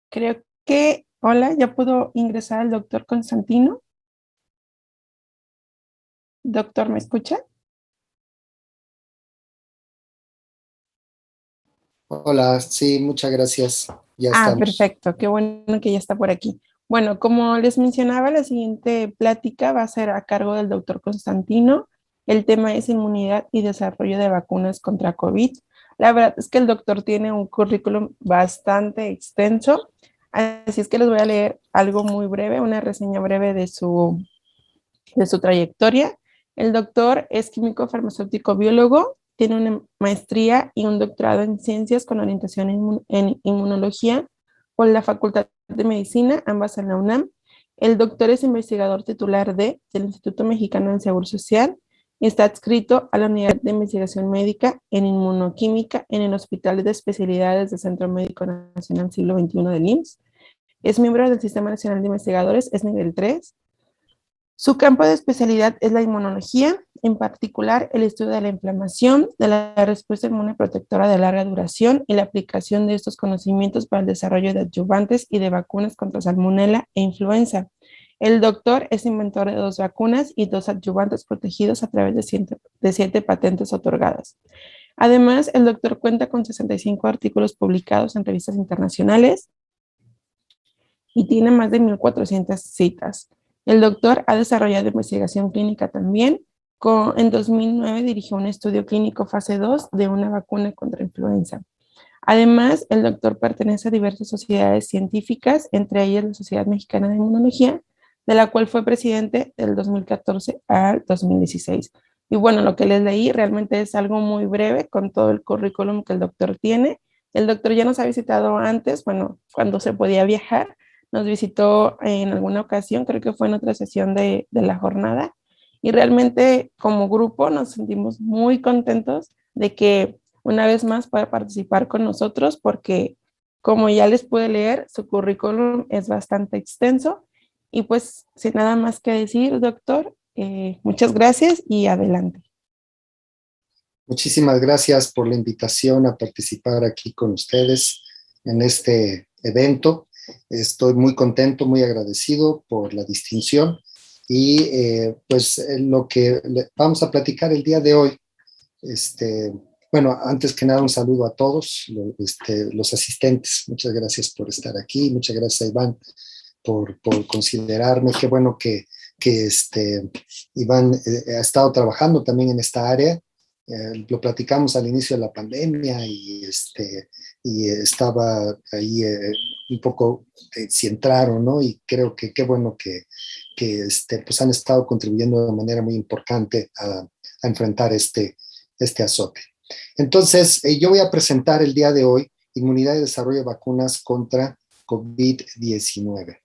Creo que, hola, ya puedo ingresar al doctor Constantino. Doctor, ¿me escucha? Hola, sí, muchas gracias. Ya Ah, estamos. perfecto, qué bueno que ya está por aquí. Bueno, como les mencionaba, la siguiente plática va a ser a cargo del doctor Constantino. El tema es inmunidad y desarrollo de vacunas contra COVID. La verdad es que el doctor tiene un currículum bastante extenso, así es que les voy a leer algo muy breve, una reseña breve de su trayectoria. El doctor es químico farmacéutico biólogo, tiene una maestría y un doctorado en ciencias con orientación en inmunología por la Facultad de Medicina, ambas en la UNAM. El doctor es investigador titular del Instituto Mexicano del Seguro Social y está adscrito a la Unidad de Investigación Médica en Inmunoquímica en el Hospital de Especialidades del Centro Médico Nacional Siglo XXI del IMSS. Es miembro del Sistema Nacional de Investigadores, es nivel 3. Su campo de especialidad es la inmunología, en particular el estudio de la inflamación, de la respuesta inmune protectora de larga duración y la aplicación de estos conocimientos para el desarrollo de adyuvantes y de vacunas contra salmonela e influenza. El doctor es inventor de 2 vacunas y 2 adyuvantes protegidos a través de 7 patentes otorgadas. Además, el doctor cuenta con 65 artículos publicados en revistas internacionales y tiene más de 1,400 citas. El doctor ha desarrollado investigación clínica también. En 2009 dirigió un estudio clínico fase 2 de una vacuna contra influenza. Además, el doctor pertenece a diversas sociedades científicas, entre ellas la Sociedad Mexicana de Inmunología, de la cual fue presidente del 2014 al 2016. Y bueno, lo que les leí realmente es algo muy breve con todo el currículum que el doctor tiene. El doctor ya nos ha visitado antes, bueno, cuando se podía viajar, nos visitó en alguna ocasión, creo que fue en otra sesión de la jornada, y realmente como grupo nos sentimos muy contentos de que una vez más pueda participar con nosotros porque, como ya les pude leer, su currículum es bastante extenso. Y pues, sin nada más que decir, doctor, muchas gracias y adelante. Muchísimas gracias por la invitación a participar aquí con ustedes en este evento. Estoy muy contento, muy agradecido por la distinción y lo que vamos a platicar el día de hoy. Este, bueno, antes que nada un saludo a todos los asistentes. Muchas gracias por estar aquí. Muchas gracias a Iván por considerarme. Qué bueno que Iván ha estado trabajando también en esta área. Lo platicamos al inicio de la pandemia y estaba ahí un poco si entraron, ¿no? Y creo que qué bueno que pues han estado contribuyendo de manera muy importante a enfrentar este azote. Entonces, yo voy a presentar el día de hoy inmunidad y desarrollo de vacunas contra COVID-19.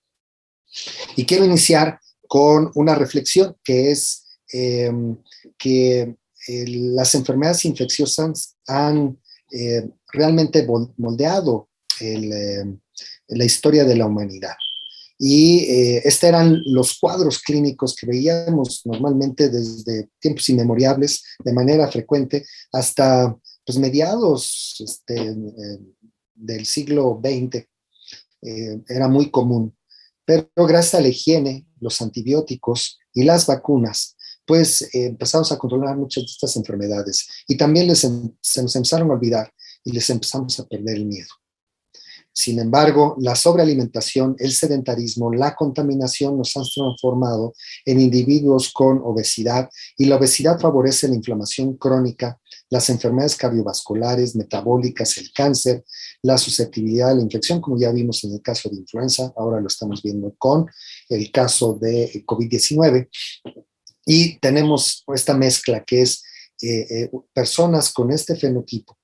Y quiero iniciar con una reflexión que es que las enfermedades infecciosas han realmente moldeado la historia de la humanidad. Y estos eran los cuadros clínicos que veíamos normalmente desde tiempos inmemorables, de manera frecuente, hasta pues, mediados del siglo XX. Era muy común. Pero gracias a la higiene, los antibióticos y las vacunas, pues empezamos a controlar muchas de estas enfermedades y también se nos empezaron a olvidar y les empezamos a perder el miedo. Sin embargo, la sobrealimentación, el sedentarismo, la contaminación nos han transformado en individuos con obesidad y la obesidad favorece la inflamación crónica, las enfermedades cardiovasculares, metabólicas, el cáncer, la susceptibilidad a la infección, como ya vimos en el caso de influenza, ahora lo estamos viendo con el caso de COVID-19. Y tenemos esta mezcla que es personas con este fenotipo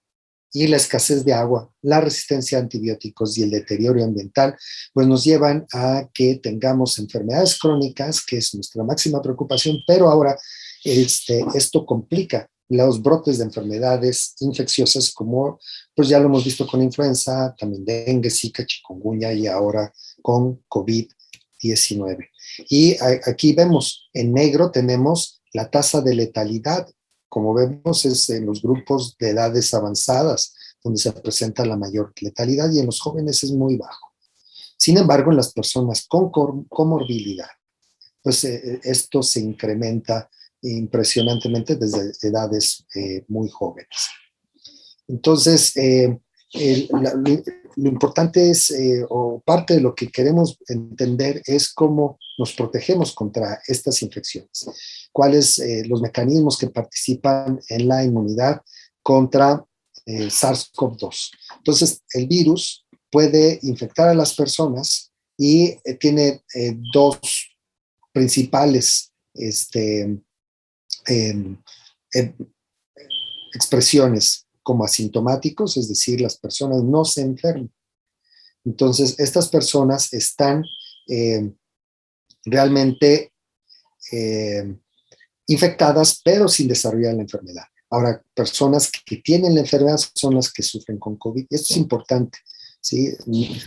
y la escasez de agua, la resistencia a antibióticos y el deterioro ambiental, pues nos llevan a que tengamos enfermedades crónicas, que es nuestra máxima preocupación, pero ahora esto complica los brotes de enfermedades infecciosas como pues ya lo hemos visto con influenza, también dengue, zika, chikungunya y ahora con COVID-19. Y aquí vemos en negro tenemos la tasa de letalidad. Como vemos, es en los grupos de edades avanzadas donde se presenta la mayor letalidad y en los jóvenes es muy bajo. Sin embargo, en las personas con comorbilidad, pues esto se incrementa impresionantemente desde edades muy jóvenes. Entonces, lo importante es, o parte de lo que queremos entender es cómo nos protegemos contra estas infecciones, cuáles los mecanismos que participan en la inmunidad contra SARS-CoV-2. Entonces, el virus puede infectar a las personas y tiene dos principales eh, expresiones como asintomáticos, es decir, las personas no se enferman. Entonces, estas personas están realmente infectadas, pero sin desarrollar la enfermedad. Ahora, personas que tienen la enfermedad son las que sufren con COVID. Esto es importante, ¿sí?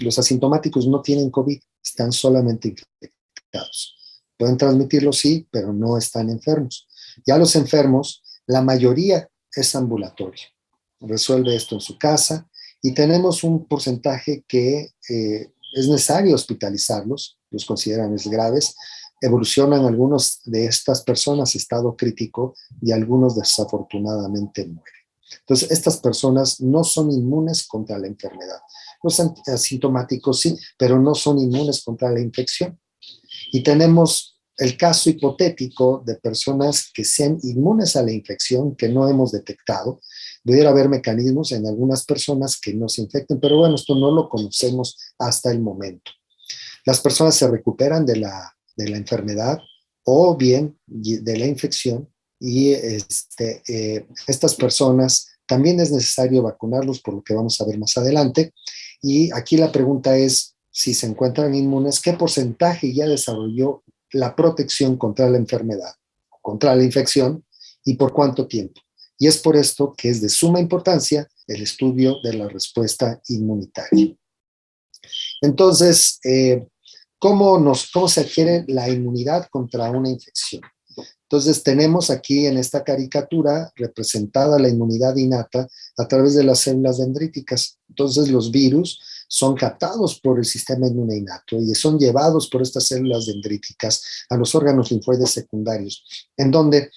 Los asintomáticos no tienen COVID, están solamente infectados. Pueden transmitirlo, sí, pero no están enfermos. Ya los enfermos, la mayoría es ambulatorio. Resuelve esto en su casa y tenemos un porcentaje que es necesario hospitalizarlos, los consideran graves, evolucionan algunos de estas personas a estado crítico y algunos desafortunadamente mueren. Entonces, estas personas no son inmunes contra la enfermedad. Los asintomáticos sí, pero no son inmunes contra la infección. Y tenemos el caso hipotético de personas que sean inmunes a la infección que no hemos detectado. Pudiera haber mecanismos en algunas personas que no se infecten, pero bueno, esto no lo conocemos hasta el momento. Las personas se recuperan de la enfermedad o bien de la infección y estas personas también es necesario vacunarlos, por lo que vamos a ver más adelante. Y aquí la pregunta es, si se encuentran inmunes, ¿qué porcentaje ya desarrolló la protección contra la enfermedad, contra la infección y por cuánto tiempo? Y es por esto que es de suma importancia el estudio de la respuesta inmunitaria. Entonces, ¿cómo se adquiere la inmunidad contra una infección? Entonces, tenemos aquí en esta caricatura representada la inmunidad innata a través de las células dendríticas. Entonces, los virus son captados por el sistema inmune innato y son llevados por estas células dendríticas a los órganos linfoides secundarios, en donde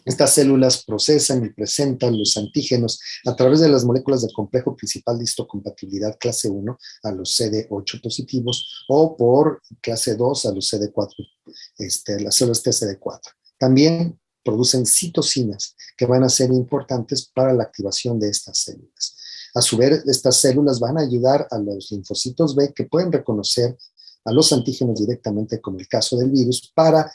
estas células procesan y presentan los antígenos a través de las moléculas del complejo principal de histocompatibilidad clase 1 a los CD8 positivos o por clase 2 a los CD4, las células TCD4. También producen citocinas que van a ser importantes para la activación de estas células. A su vez, estas células van a ayudar a los linfocitos B que pueden reconocer a los antígenos directamente, como el caso del virus, para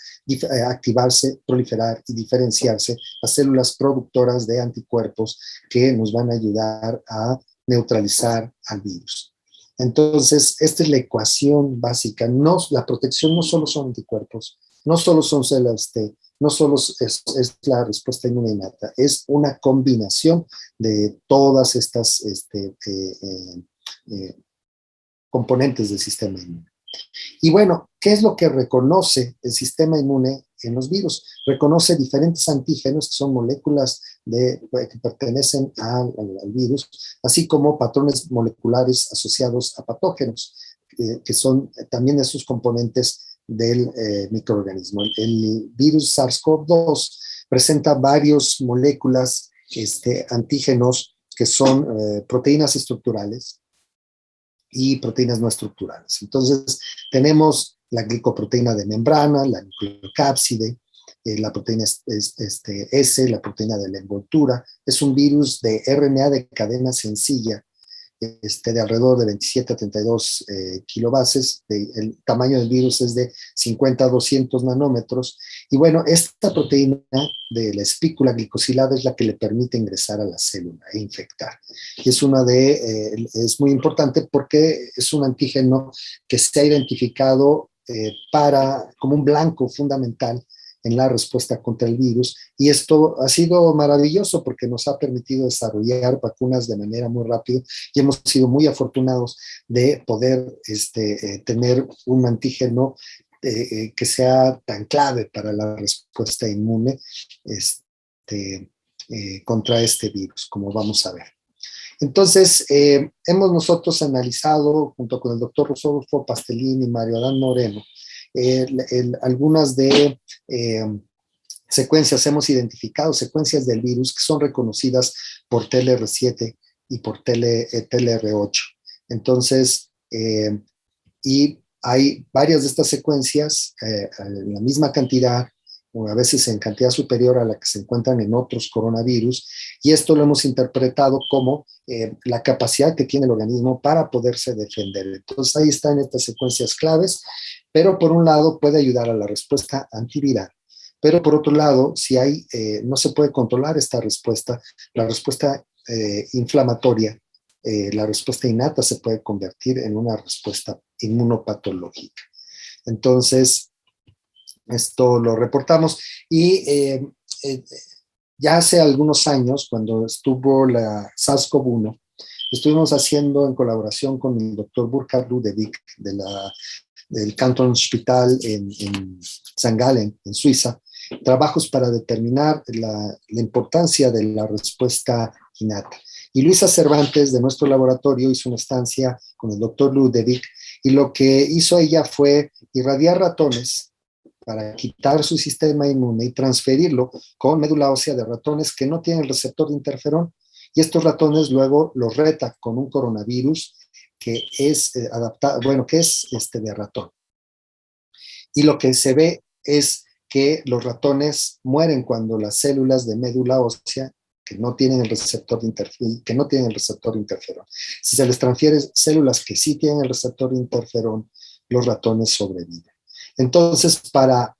activarse, proliferar y diferenciarse a células productoras de anticuerpos que nos van a ayudar a neutralizar al virus. Entonces, esta es la ecuación básica. La protección no solo son anticuerpos, no solo son células T, no solo es la respuesta inmune innata, es una combinación de todas estas componentes del sistema inmune. Y bueno, ¿qué es lo que reconoce el sistema inmune en los virus? Reconoce diferentes antígenos, que son moléculas que pertenecen al virus, así como patrones moleculares asociados a patógenos, que son también esos componentes del microorganismo. El virus SARS-CoV-2 presenta varias moléculas, antígenos, que son proteínas estructurales y proteínas no estructurales. Entonces, tenemos la glicoproteína de membrana, la nucleocápside, la proteína S, la proteína de la envoltura. Es un virus de RNA de cadena sencilla, de alrededor de 27 a 32 kilobases. El tamaño del virus es de 50 a 200 nanómetros. Y bueno, esta proteína de la espícula glicosilada es la que le permite ingresar a la célula e infectar. Y es muy importante porque es un antígeno que se ha identificado como un blanco fundamental en la respuesta contra el virus, y esto ha sido maravilloso porque nos ha permitido desarrollar vacunas de manera muy rápida y hemos sido muy afortunados de poder tener un antígeno que sea tan clave para la respuesta inmune contra este virus, como vamos a ver. Entonces, hemos nosotros analizado, junto con el doctor Rodolfo Pastelín y Mario Adán Moreno, algunas de secuencias, hemos identificado secuencias del virus que son reconocidas por TLR7 y por TLR8. Entonces, y hay varias de estas secuencias en la misma cantidad, o a veces en cantidad superior a la que se encuentran en otros coronavirus, y esto lo hemos interpretado como la capacidad que tiene el organismo para poderse defender. Entonces ahí están estas secuencias claves, pero por un lado puede ayudar a la respuesta antiviral, pero por otro lado, si hay, no se puede controlar esta respuesta, la respuesta inflamatoria, la respuesta innata se puede convertir en una respuesta inmunopatológica. Entonces, esto lo reportamos y ya hace algunos años, cuando estuvo la SARS-CoV-1, estuvimos haciendo en colaboración con el doctor Burkhard Ludewig del Kantonsspital en St. Gallen, en Suiza, trabajos para determinar la importancia de la respuesta innata. Y Luisa Cervantes, de nuestro laboratorio, hizo una estancia con el doctor Ludewig, y lo que hizo ella fue irradiar ratones para quitar su sistema inmune y transferirlo con médula ósea de ratones que no tienen el receptor de interferón. Y estos ratones luego los reta con un coronavirus que es adaptado, bueno, que es de ratón. Y lo que se ve es que los ratones mueren cuando las células de médula ósea que no tienen el receptor de interferón. Si se les transfiere células que sí tienen el receptor de interferón, los ratones sobreviven. Entonces, para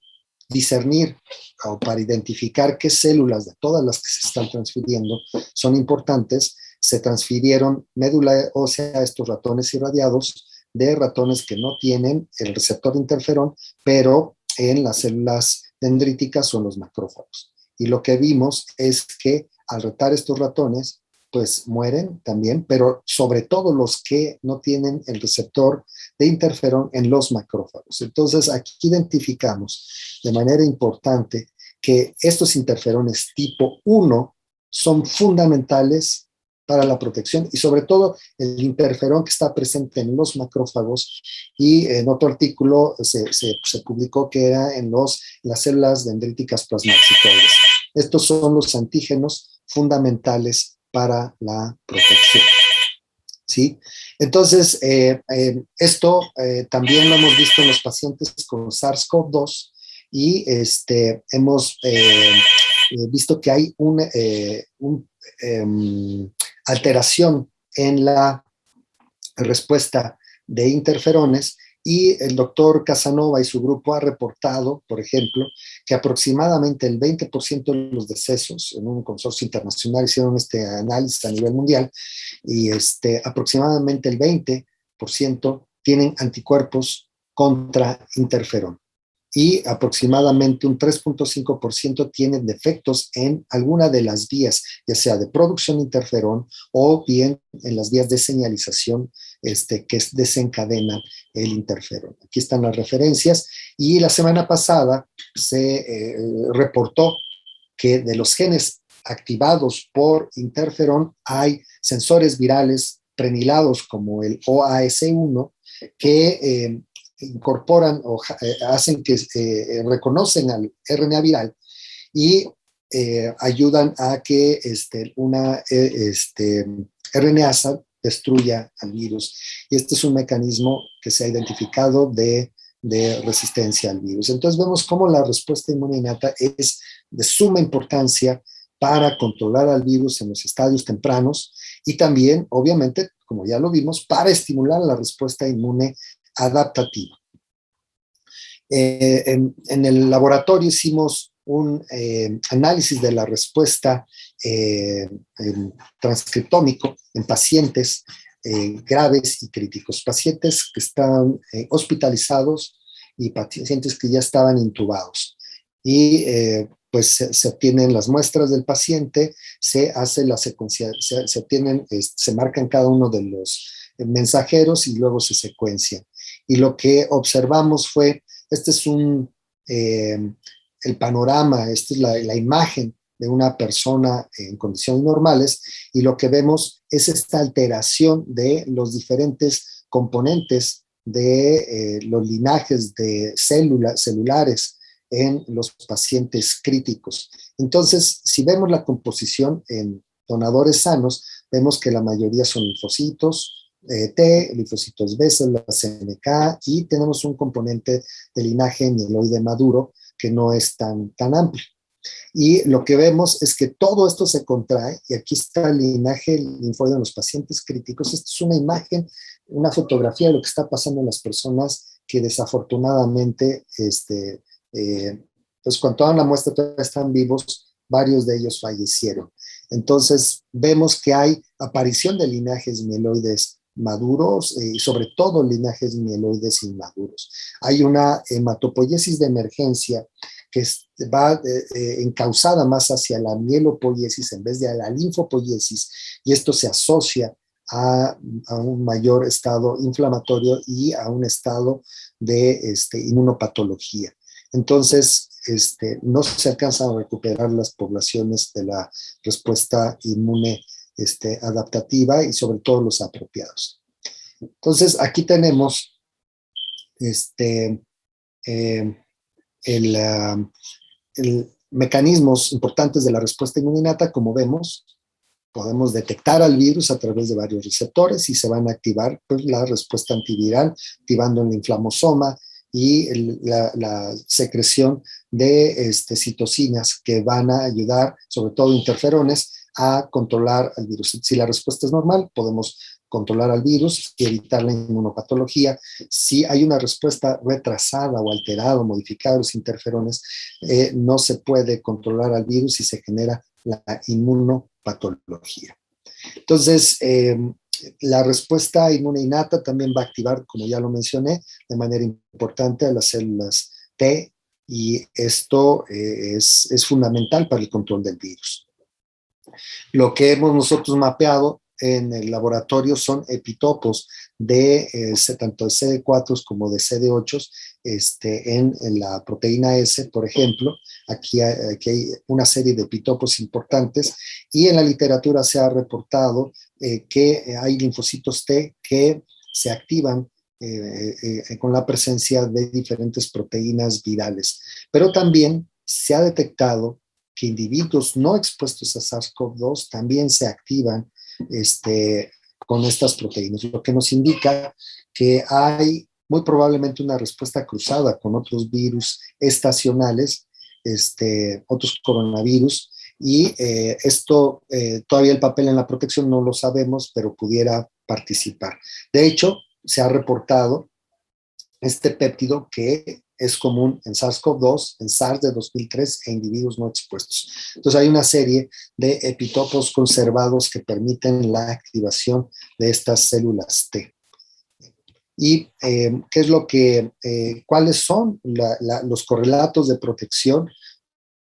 discernir o para identificar qué células de todas las que se están transfiriendo son importantes, se transfirieron médula ósea a estos ratones irradiados de ratones que no tienen el receptor de interferón, pero en las células dendríticas o en los macrófagos. Y lo que vimos es que al retar estos ratones, pues mueren también, pero sobre todo los que no tienen el receptor de interferón en los macrófagos. Entonces, aquí identificamos de manera importante que estos interferones tipo 1 son fundamentales para la protección y sobre todo el interferón que está presente en los macrófagos, y en otro artículo se publicó que era en las células dendríticas plasmacitoides. Estos son los antígenos fundamentales para la protección. ¿Sí? Entonces, esto también lo hemos visto en los pacientes con SARS-CoV-2 y hemos visto que hay una alteración en la respuesta de interferones, y el doctor Casanova y su grupo ha reportado, por ejemplo, que aproximadamente el 20% de los decesos en un consorcio internacional hicieron este análisis a nivel mundial, y aproximadamente el 20% tienen anticuerpos contra interferón, y aproximadamente un 3.5% tienen defectos en alguna de las vías, ya sea de producción de interferón o bien en las vías de señalización que desencadenan el interferón. Aquí están las referencias, y la semana pasada se reportó que de los genes activados por interferón hay sensores virales prenilados como el OAS1 que incorporan o hacen que reconocen al RNA viral y ayudan a que una RNasa destruya al virus. Y este es un mecanismo que se ha identificado de resistencia al virus. Entonces vemos cómo la respuesta inmune innata es de suma importancia para controlar al virus en los estadios tempranos, y también, obviamente, como ya lo vimos, para estimular la respuesta inmune adaptativa. En el laboratorio hicimos un análisis de la respuesta transcriptómico en pacientes graves y críticos, pacientes que están hospitalizados y pacientes que ya estaban intubados. Y pues se obtienen las muestras del paciente, se hace la secuencia, se marcan cada uno de los mensajeros y luego se secuencian. Y lo que observamos fue, este es el panorama, esta es la imagen de una persona en condiciones normales, y lo que vemos es esta alteración de los diferentes componentes de los linajes de celulares en los pacientes críticos. Entonces, si vemos la composición en donadores sanos, vemos que la mayoría son linfocitos T, linfocitos B, células NK, y tenemos un componente de linaje mieloide maduro que no es tan amplio. Y lo que vemos es que todo esto se contrae, y aquí está el linaje linfoide en los pacientes críticos. Esta es una imagen, una fotografía de lo que está pasando en las personas que desafortunadamente, pues cuando toda la muestra todavía están vivos, varios de ellos fallecieron. Entonces vemos que hay aparición de linajes mieloides maduros y sobre todo linajes mieloides inmaduros. Hay una hematopoiesis de emergencia que va encauzada más hacia la mielopoiesis en vez de a la linfopoiesis, y esto se asocia a un mayor estado inflamatorio y a un estado de inmunopatología. Entonces, no se alcanzan a recuperar las poblaciones de la respuesta inmune adaptativa y sobre todo los apropiados. Entonces, aquí tenemos mecanismos importantes de la respuesta inmunitaria. Como vemos, podemos detectar al virus a través de varios receptores y se van a activar pues, la respuesta antiviral, activando el inflamosoma y la secreción de citocinas que van a ayudar, sobre todo interferones, a controlar al virus. Si la respuesta es normal, podemos controlar al virus y evitar la inmunopatología. Si hay una respuesta retrasada o alterada o modificada de los interferones, no se puede controlar al virus y se genera la inmunopatología. Entonces, la respuesta inmune innata también va a activar, como ya lo mencioné, de manera importante a las células T, y esto es fundamental para el control del virus. Lo que hemos nosotros mapeado en el laboratorio son epitopos de tanto de CD4 como de CD8 en la proteína S, por ejemplo. Aquí hay una serie de epitopos importantes, y en la literatura se ha reportado que hay linfocitos T que se activan con la presencia de diferentes proteínas virales. Pero también se ha detectado que individuos no expuestos a SARS-CoV-2 también se activan con estas proteínas, lo que nos indica que hay muy probablemente una respuesta cruzada con otros virus estacionales, otros coronavirus, y esto todavía el papel en la protección no lo sabemos, pero pudiera participar. De hecho, se ha reportado este péptido que es común en SARS-CoV-2, en SARS de 2003 e individuos no expuestos. Entonces hay una serie de epitopos conservados que permiten la activación de estas células T. ¿Y qué es lo que, cuáles son los correlatos de protección?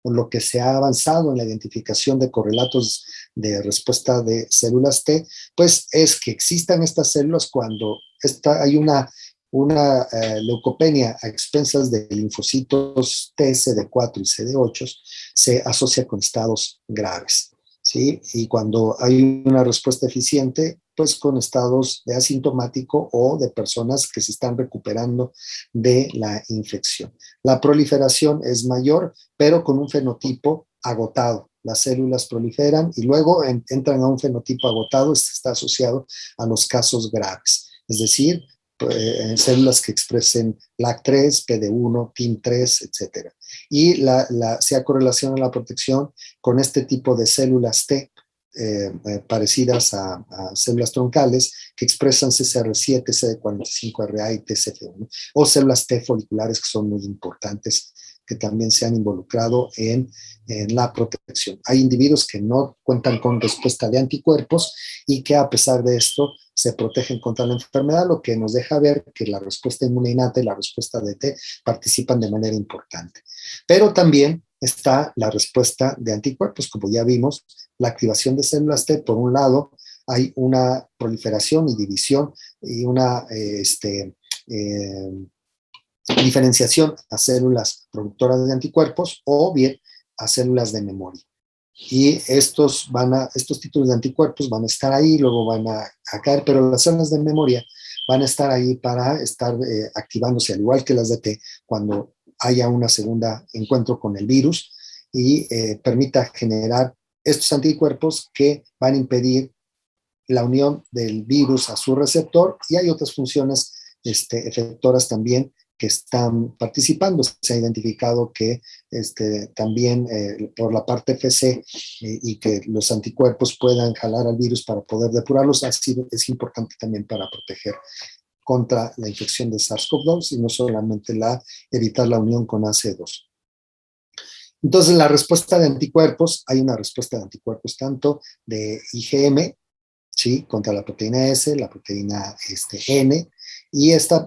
Con lo que se ha avanzado en la identificación de correlatos de respuesta de células T, pues es que existan estas células cuando hay una leucopenia a expensas de linfocitos T, CD4 y CD8, se asocia con estados graves, ¿sí? Y cuando hay una respuesta eficiente, pues con estados de asintomático o de personas que se están recuperando de la infección. La proliferación es mayor, pero con un fenotipo agotado. Las células proliferan y luego entran a un fenotipo agotado. Este está asociado a los casos graves, es decir, células que expresen LAC3, PD1, TIM3, etc. Y se ha correlacionado la protección con este tipo de células T, parecidas a células troncales que expresan CCR7, CD45RA y TCF1, o células T foliculares que son muy importantes, que también se han involucrado en la protección. Hay individuos que no cuentan con respuesta de anticuerpos y que a pesar de esto se protegen contra la enfermedad, lo que nos deja ver que la respuesta inmune innata y la respuesta de T participan de manera importante. Pero también está la respuesta de anticuerpos, como ya vimos, la activación de células T. Por un lado, hay una proliferación y división y una diferenciación a células productoras de anticuerpos o bien a células de memoria. y estos títulos de anticuerpos van a estar ahí, luego van a caer, pero las células de memoria van a estar ahí para estar activándose, al igual que las de T, cuando haya una segunda encuentro con el virus y permita generar estos anticuerpos que van a impedir la unión del virus a su receptor, y hay otras funciones efectoras también que están participando. Se ha identificado que también por la parte FC y que los anticuerpos puedan jalar al virus para poder depurarlos, es importante también para proteger contra la infección de SARS-CoV-2 y no solamente evitar la unión con AC2. Entonces, la respuesta de anticuerpos, hay una respuesta de anticuerpos tanto de IgM, ¿sí?, contra la proteína S, la proteína N, y esta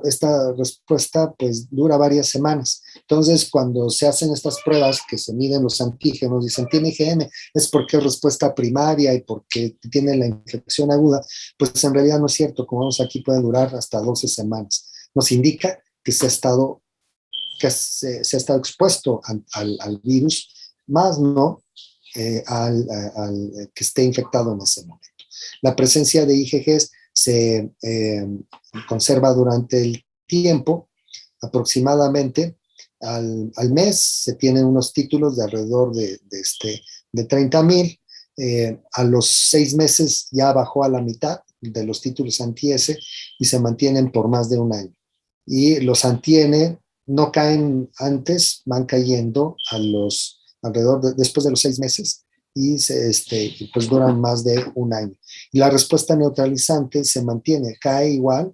respuesta pues dura varias semanas. Entonces, cuando se hacen estas pruebas que se miden los antígenos, dicen tiene IgM, es porque es respuesta primaria y porque tiene la infección aguda, pues en realidad no es cierto. Como vemos aquí, puede durar hasta 12 semanas. Nos indica que se ha estado expuesto al virus, más no al que esté infectado en ese momento. La presencia de IgGs se conserva durante el tiempo, aproximadamente al mes se tienen unos títulos de alrededor de 30,000. A los 6 meses ya bajó a la mitad de los títulos anti-S y se mantienen por más de un año. Y los anti-N no caen antes, van cayendo después de los 6 meses y pues duran más de un año. Y la respuesta neutralizante se mantiene, cae igual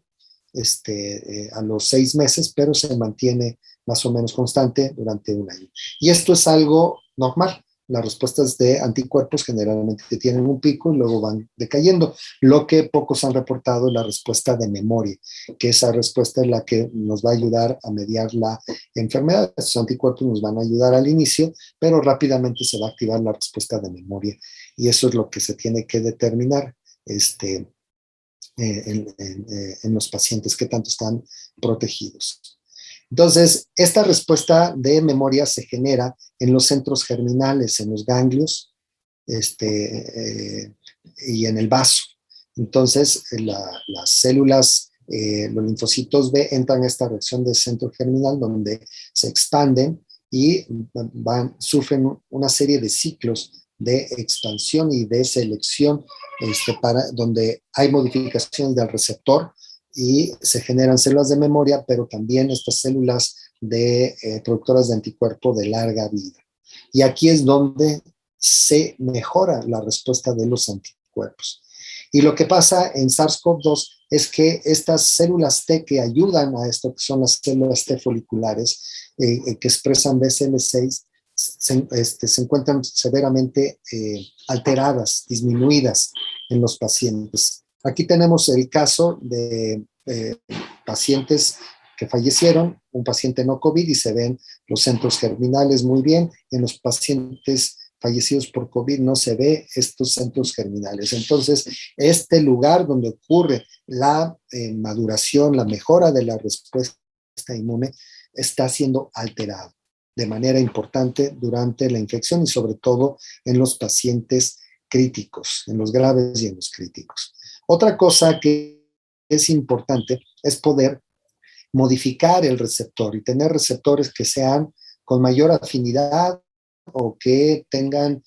a los 6 meses, pero se mantiene más o menos constante durante un año. Y esto es algo normal. Las respuestas de anticuerpos generalmente tienen un pico y luego van decayendo. Lo que pocos han reportado es la respuesta de memoria, que esa respuesta es la que nos va a ayudar a mediar la enfermedad. Estos anticuerpos nos van a ayudar al inicio, pero rápidamente se va a activar la respuesta de memoria. Y eso es lo que se tiene que determinar en los pacientes, que tanto están protegidos. Entonces, esta respuesta de memoria se genera en los centros germinales, en los ganglios y en el vaso. Entonces, las células, los linfocitos B entran a esta reacción de centro germinal donde se expanden y sufren una serie de ciclos de expansión y de selección donde hay modificaciones del receptor y se generan células de memoria, pero también estas células productoras de anticuerpo de larga vida. Y aquí es donde se mejora la respuesta de los anticuerpos. Y lo que pasa en SARS-CoV-2 es que estas células T que ayudan a esto, que son las células T foliculares, que expresan BCL6, se encuentran severamente alteradas, disminuidas en los pacientes. Aquí tenemos el caso de pacientes que fallecieron, un paciente no COVID, y se ven los centros germinales muy bien. En los pacientes fallecidos por COVID no se ve estos centros germinales. Entonces, este lugar donde ocurre la maduración, la mejora de la respuesta inmune, está siendo alterado de manera importante durante la infección y sobre todo en los pacientes críticos, en los graves y en los críticos. Otra cosa que es importante es poder modificar el receptor y tener receptores que sean con mayor afinidad o que tengan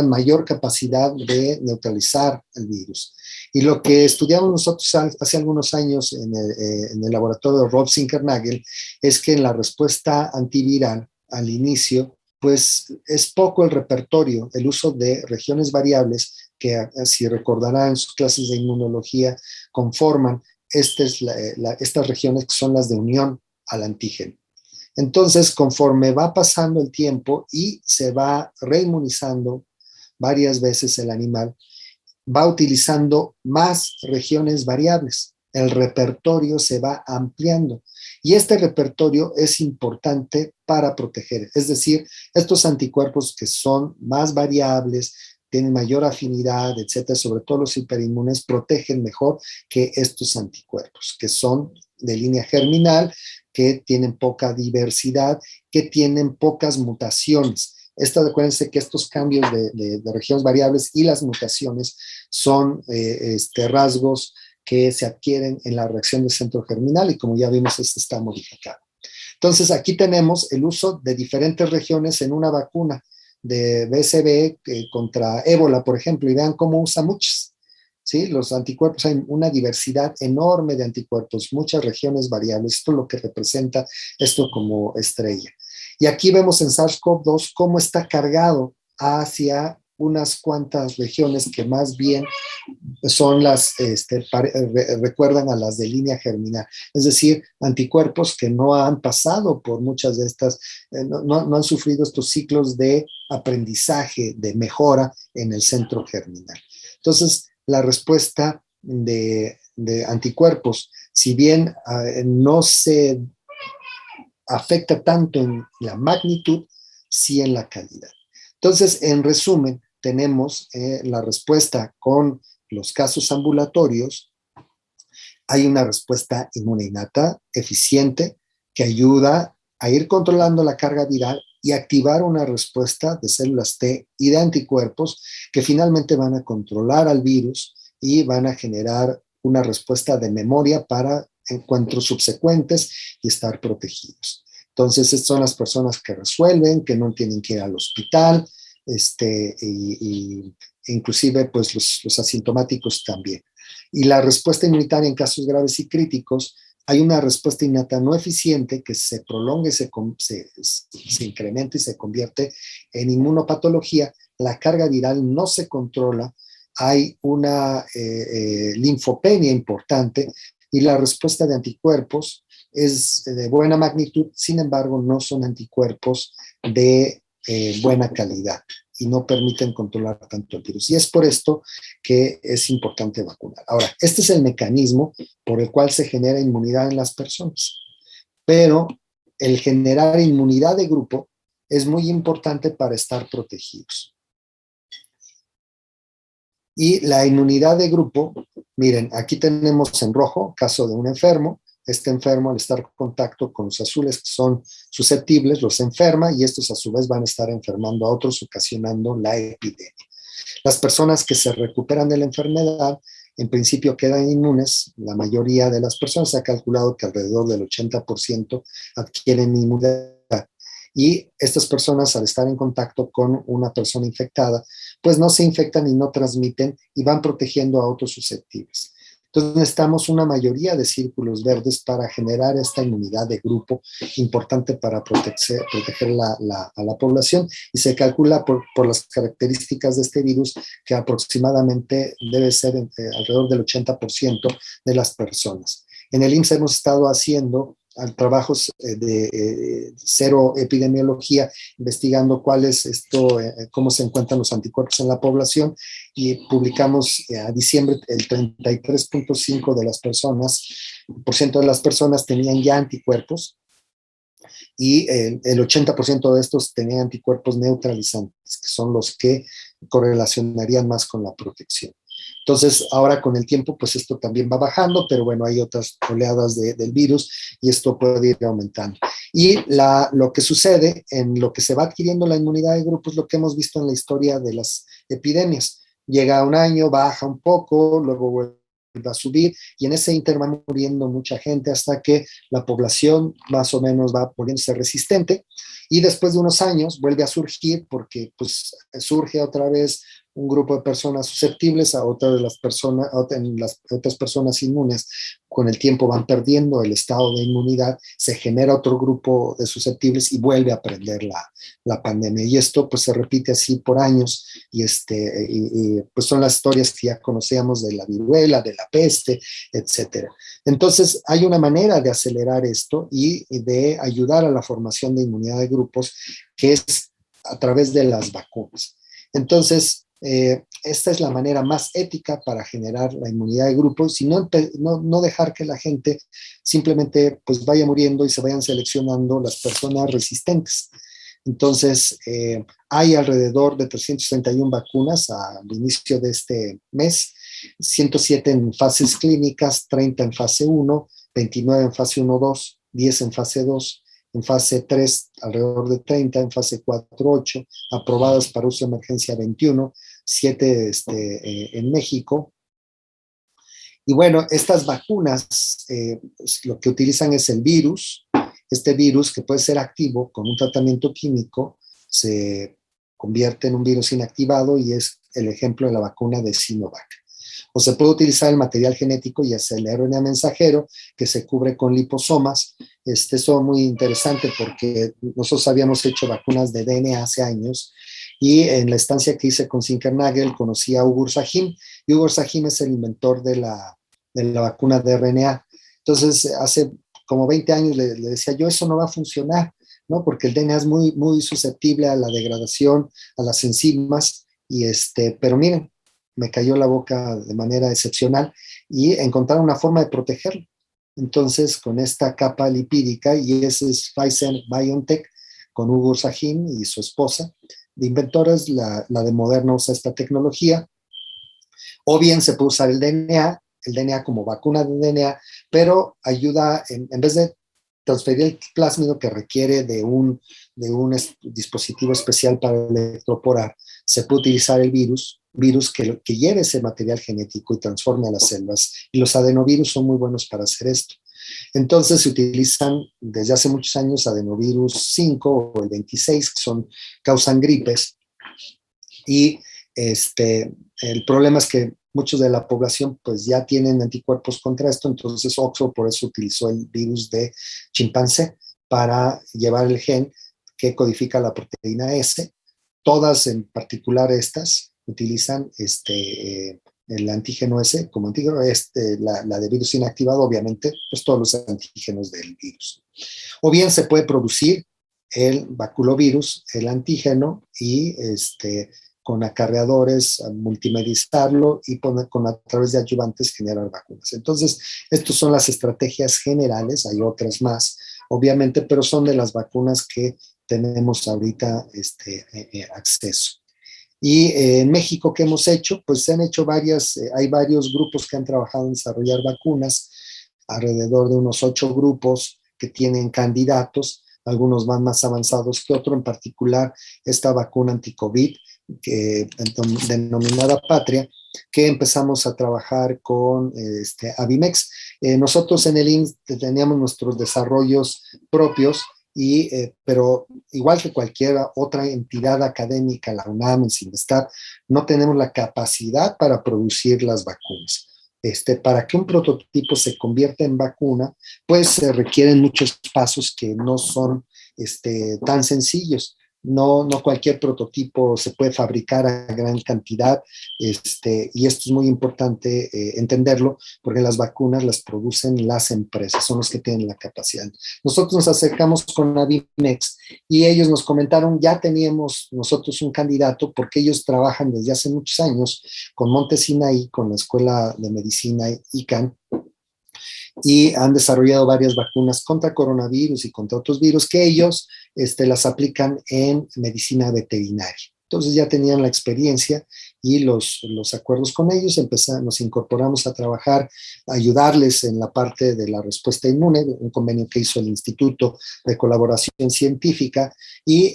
mayor capacidad de neutralizar el virus. Y lo que estudiamos nosotros hace algunos años en el laboratorio de Rob Zinkernagel es que en la respuesta antiviral al inicio, pues es poco el repertorio, el uso de regiones variables que, si recordarán en sus clases de inmunología, conforman estas regiones que son las de unión al antígeno. Entonces, conforme va pasando el tiempo y se va reinmunizando varias veces el animal, va utilizando más regiones variables. El repertorio se va ampliando y este repertorio es importante para proteger. Es decir, estos anticuerpos que son más variables, tienen mayor afinidad, etcétera, sobre todo los hiperinmunes, protegen mejor que estos anticuerpos, que son de línea germinal, que tienen poca diversidad, que tienen pocas mutaciones. Acuérdense que estos cambios de regiones variables y las mutaciones son rasgos que se adquieren en la reacción del centro germinal y como ya vimos, este está modificado. Entonces, aquí tenemos el uso de diferentes regiones en una vacuna de BCG contra ébola, por ejemplo, y vean cómo usa muchas. ¿Sí? Los anticuerpos, hay una diversidad enorme de anticuerpos, muchas regiones variables. Esto es lo que representa esto como estrella. Y aquí vemos en SARS-CoV-2 cómo está cargado hacia unas cuantas regiones que más bien son recuerdan a las de línea germinal, es decir, anticuerpos que no han pasado por muchas de estas, no han sufrido estos ciclos de aprendizaje, de mejora en el centro germinal. Entonces, la respuesta de anticuerpos, si bien no se afecta tanto en la magnitud, sí en la calidad. Entonces, en resumen, tenemos la respuesta con los casos ambulatorios. Hay una respuesta inmune innata, eficiente, que ayuda a ir controlando la carga viral y activar una respuesta de células T y de anticuerpos que finalmente van a controlar al virus y van a generar una respuesta de memoria para encuentros subsecuentes y estar protegidos. Entonces, estas son las personas que resuelven, que no tienen que ir al hospital, inclusive pues los asintomáticos también. Y la respuesta inmunitaria en casos graves y críticos, hay una respuesta innata no eficiente que se prolonga y se incrementa y se convierte en inmunopatología. La carga viral no se controla, hay una linfopenia importante y la respuesta de anticuerpos es de buena magnitud, sin embargo no son anticuerpos de buena calidad y no permiten controlar tanto el virus. Y es por esto que es importante vacunar. Ahora, este es el mecanismo por el cual se genera inmunidad en las personas. Pero el generar inmunidad de grupo es muy importante para estar protegidos. Y la inmunidad de grupo, miren, aquí tenemos en rojo, caso de un enfermo. Este enfermo, al estar en contacto con los azules que son susceptibles, los enferma y estos a su vez van a estar enfermando a otros, ocasionando la epidemia. Las personas que se recuperan de la enfermedad, en principio quedan inmunes. La mayoría de las personas se ha calculado que alrededor del 80% adquieren inmunidad. Y estas personas, al estar en contacto con una persona infectada, pues no se infectan y no transmiten y van protegiendo a otros susceptibles. Entonces necesitamos una mayoría de círculos verdes para generar esta inmunidad de grupo importante para proteger a la población y se calcula por las características de este virus que aproximadamente debe ser alrededor del 80% de las personas. En el IMSS hemos estado haciendo trabajos de cero epidemiología, investigando cuál es esto, cómo se encuentran los anticuerpos en la población y publicamos a diciembre el 33.5% de las personas, tenían ya anticuerpos y el 80% de estos tenían anticuerpos neutralizantes, que son los que correlacionarían más con la protección. Entonces, ahora con el tiempo, pues esto también va bajando, pero bueno, hay otras oleadas del virus y esto puede ir aumentando. Y lo que sucede en lo que se va adquiriendo la inmunidad de grupo es lo que hemos visto en la historia de las epidemias. Llega un año, baja un poco, luego vuelve a subir y en ese inter va muriendo mucha gente hasta que la población más o menos va poniéndose resistente y después de unos años vuelve a surgir porque pues surge otra vez un grupo de personas susceptibles a las otras personas inmunes. Con el tiempo van perdiendo el estado de inmunidad, se genera otro grupo de susceptibles y vuelve a prender la pandemia. Y esto pues se repite así por años y pues son las historias que ya conocíamos de la viruela, de la peste, etcétera. Entonces hay una manera de acelerar esto y de ayudar a la formación de inmunidad de grupos que es a través de las vacunas. Entonces, esta es la manera más ética para generar la inmunidad de grupo, sino no dejar que la gente simplemente pues vaya muriendo y se vayan seleccionando las personas resistentes. Entonces, hay alrededor de 361 vacunas al inicio de este mes, 107 en fases clínicas, 30 en fase 1, 29 en fase 1-2, 10 en fase 2 en fase 3 alrededor de 30, en fase 4 8, aprobadas para uso de emergencia 21, 7 en México. Y bueno, estas vacunas lo que utilizan es el virus. Este virus, que puede ser activo con un tratamiento químico, se convierte en un virus inactivado y es el ejemplo de la vacuna de Sinovac. O se puede utilizar el material genético, ya sea el RNA mensajero, que se cubre con liposomas. Esto es muy interesante porque nosotros habíamos hecho vacunas de DNA hace años y en la estancia que hice con Zinkernagel conocí a Ugur Sahin, y Ugur Sahin es el inventor de la vacuna de RNA. Entonces, hace como 20 años le decía yo, eso no va a funcionar, ¿no? Porque el DNA es muy, muy susceptible a la degradación, a las enzimas, pero miren, me cayó la boca de manera excepcional y encontraron una forma de protegerlo. Entonces, con esta capa lipídica, y ese es Pfizer-BioNTech, con Ugur Sahin y su esposa, de inventores, la de Moderna usa esta tecnología, o bien se puede usar el DNA como vacuna de DNA, pero ayuda, en vez de transferir el plásmido que requiere de un dispositivo especial para electroporar, se puede utilizar el virus que lleve ese material genético y transforme a las células. Y los adenovirus son muy buenos para hacer esto. Entonces se utilizan desde hace muchos años adenovirus 5 o el 26, que causan gripes. Y el problema es que muchos de la población pues ya tienen anticuerpos contra esto, entonces Oxford por eso utilizó el virus de chimpancé para llevar el gen que codifica la proteína S. Todas, en particular estas, utilizan el antígeno S como antígeno, la de virus inactivado, obviamente, pues todos los antígenos del virus. O bien se puede producir el baculovirus, el antígeno, y con acarreadores, multimedizarlo y a través de adyuvantes generar vacunas. Entonces, estas son las estrategias generales, hay otras más, obviamente, pero son de las vacunas que tenemos ahorita acceso. Y en México, ¿qué hemos hecho? Pues se han hecho hay varios grupos que han trabajado en desarrollar vacunas, alrededor de unos 8 grupos que tienen candidatos, algunos van más avanzados que otros, en particular esta vacuna anti-COVID, denominada Patria, que empezamos a trabajar con Avimex. Nosotros en el IMSS teníamos nuestros desarrollos propios, pero igual que cualquier otra entidad académica, la UNAM, el CINVESTAB, no tenemos la capacidad para producir las vacunas. Para que un prototipo se convierta en vacuna, pues se requieren muchos pasos que no son tan sencillos. No cualquier prototipo se puede fabricar a gran cantidad, y esto es muy importante entenderlo, porque las vacunas las producen las empresas, son los que tienen la capacidad. Nosotros nos acercamos con Avimex y ellos nos comentaron, ya teníamos nosotros un candidato, porque ellos trabajan desde hace muchos años con Monte Sinaí, con la Escuela de Medicina ICANN, y han desarrollado varias vacunas contra coronavirus y contra otros virus que ellos las aplican en medicina veterinaria. Entonces ya tenían la experiencia y los acuerdos con ellos, nos incorporamos a trabajar, a ayudarles en la parte de la respuesta inmune, un convenio que hizo el Instituto de Colaboración Científica, y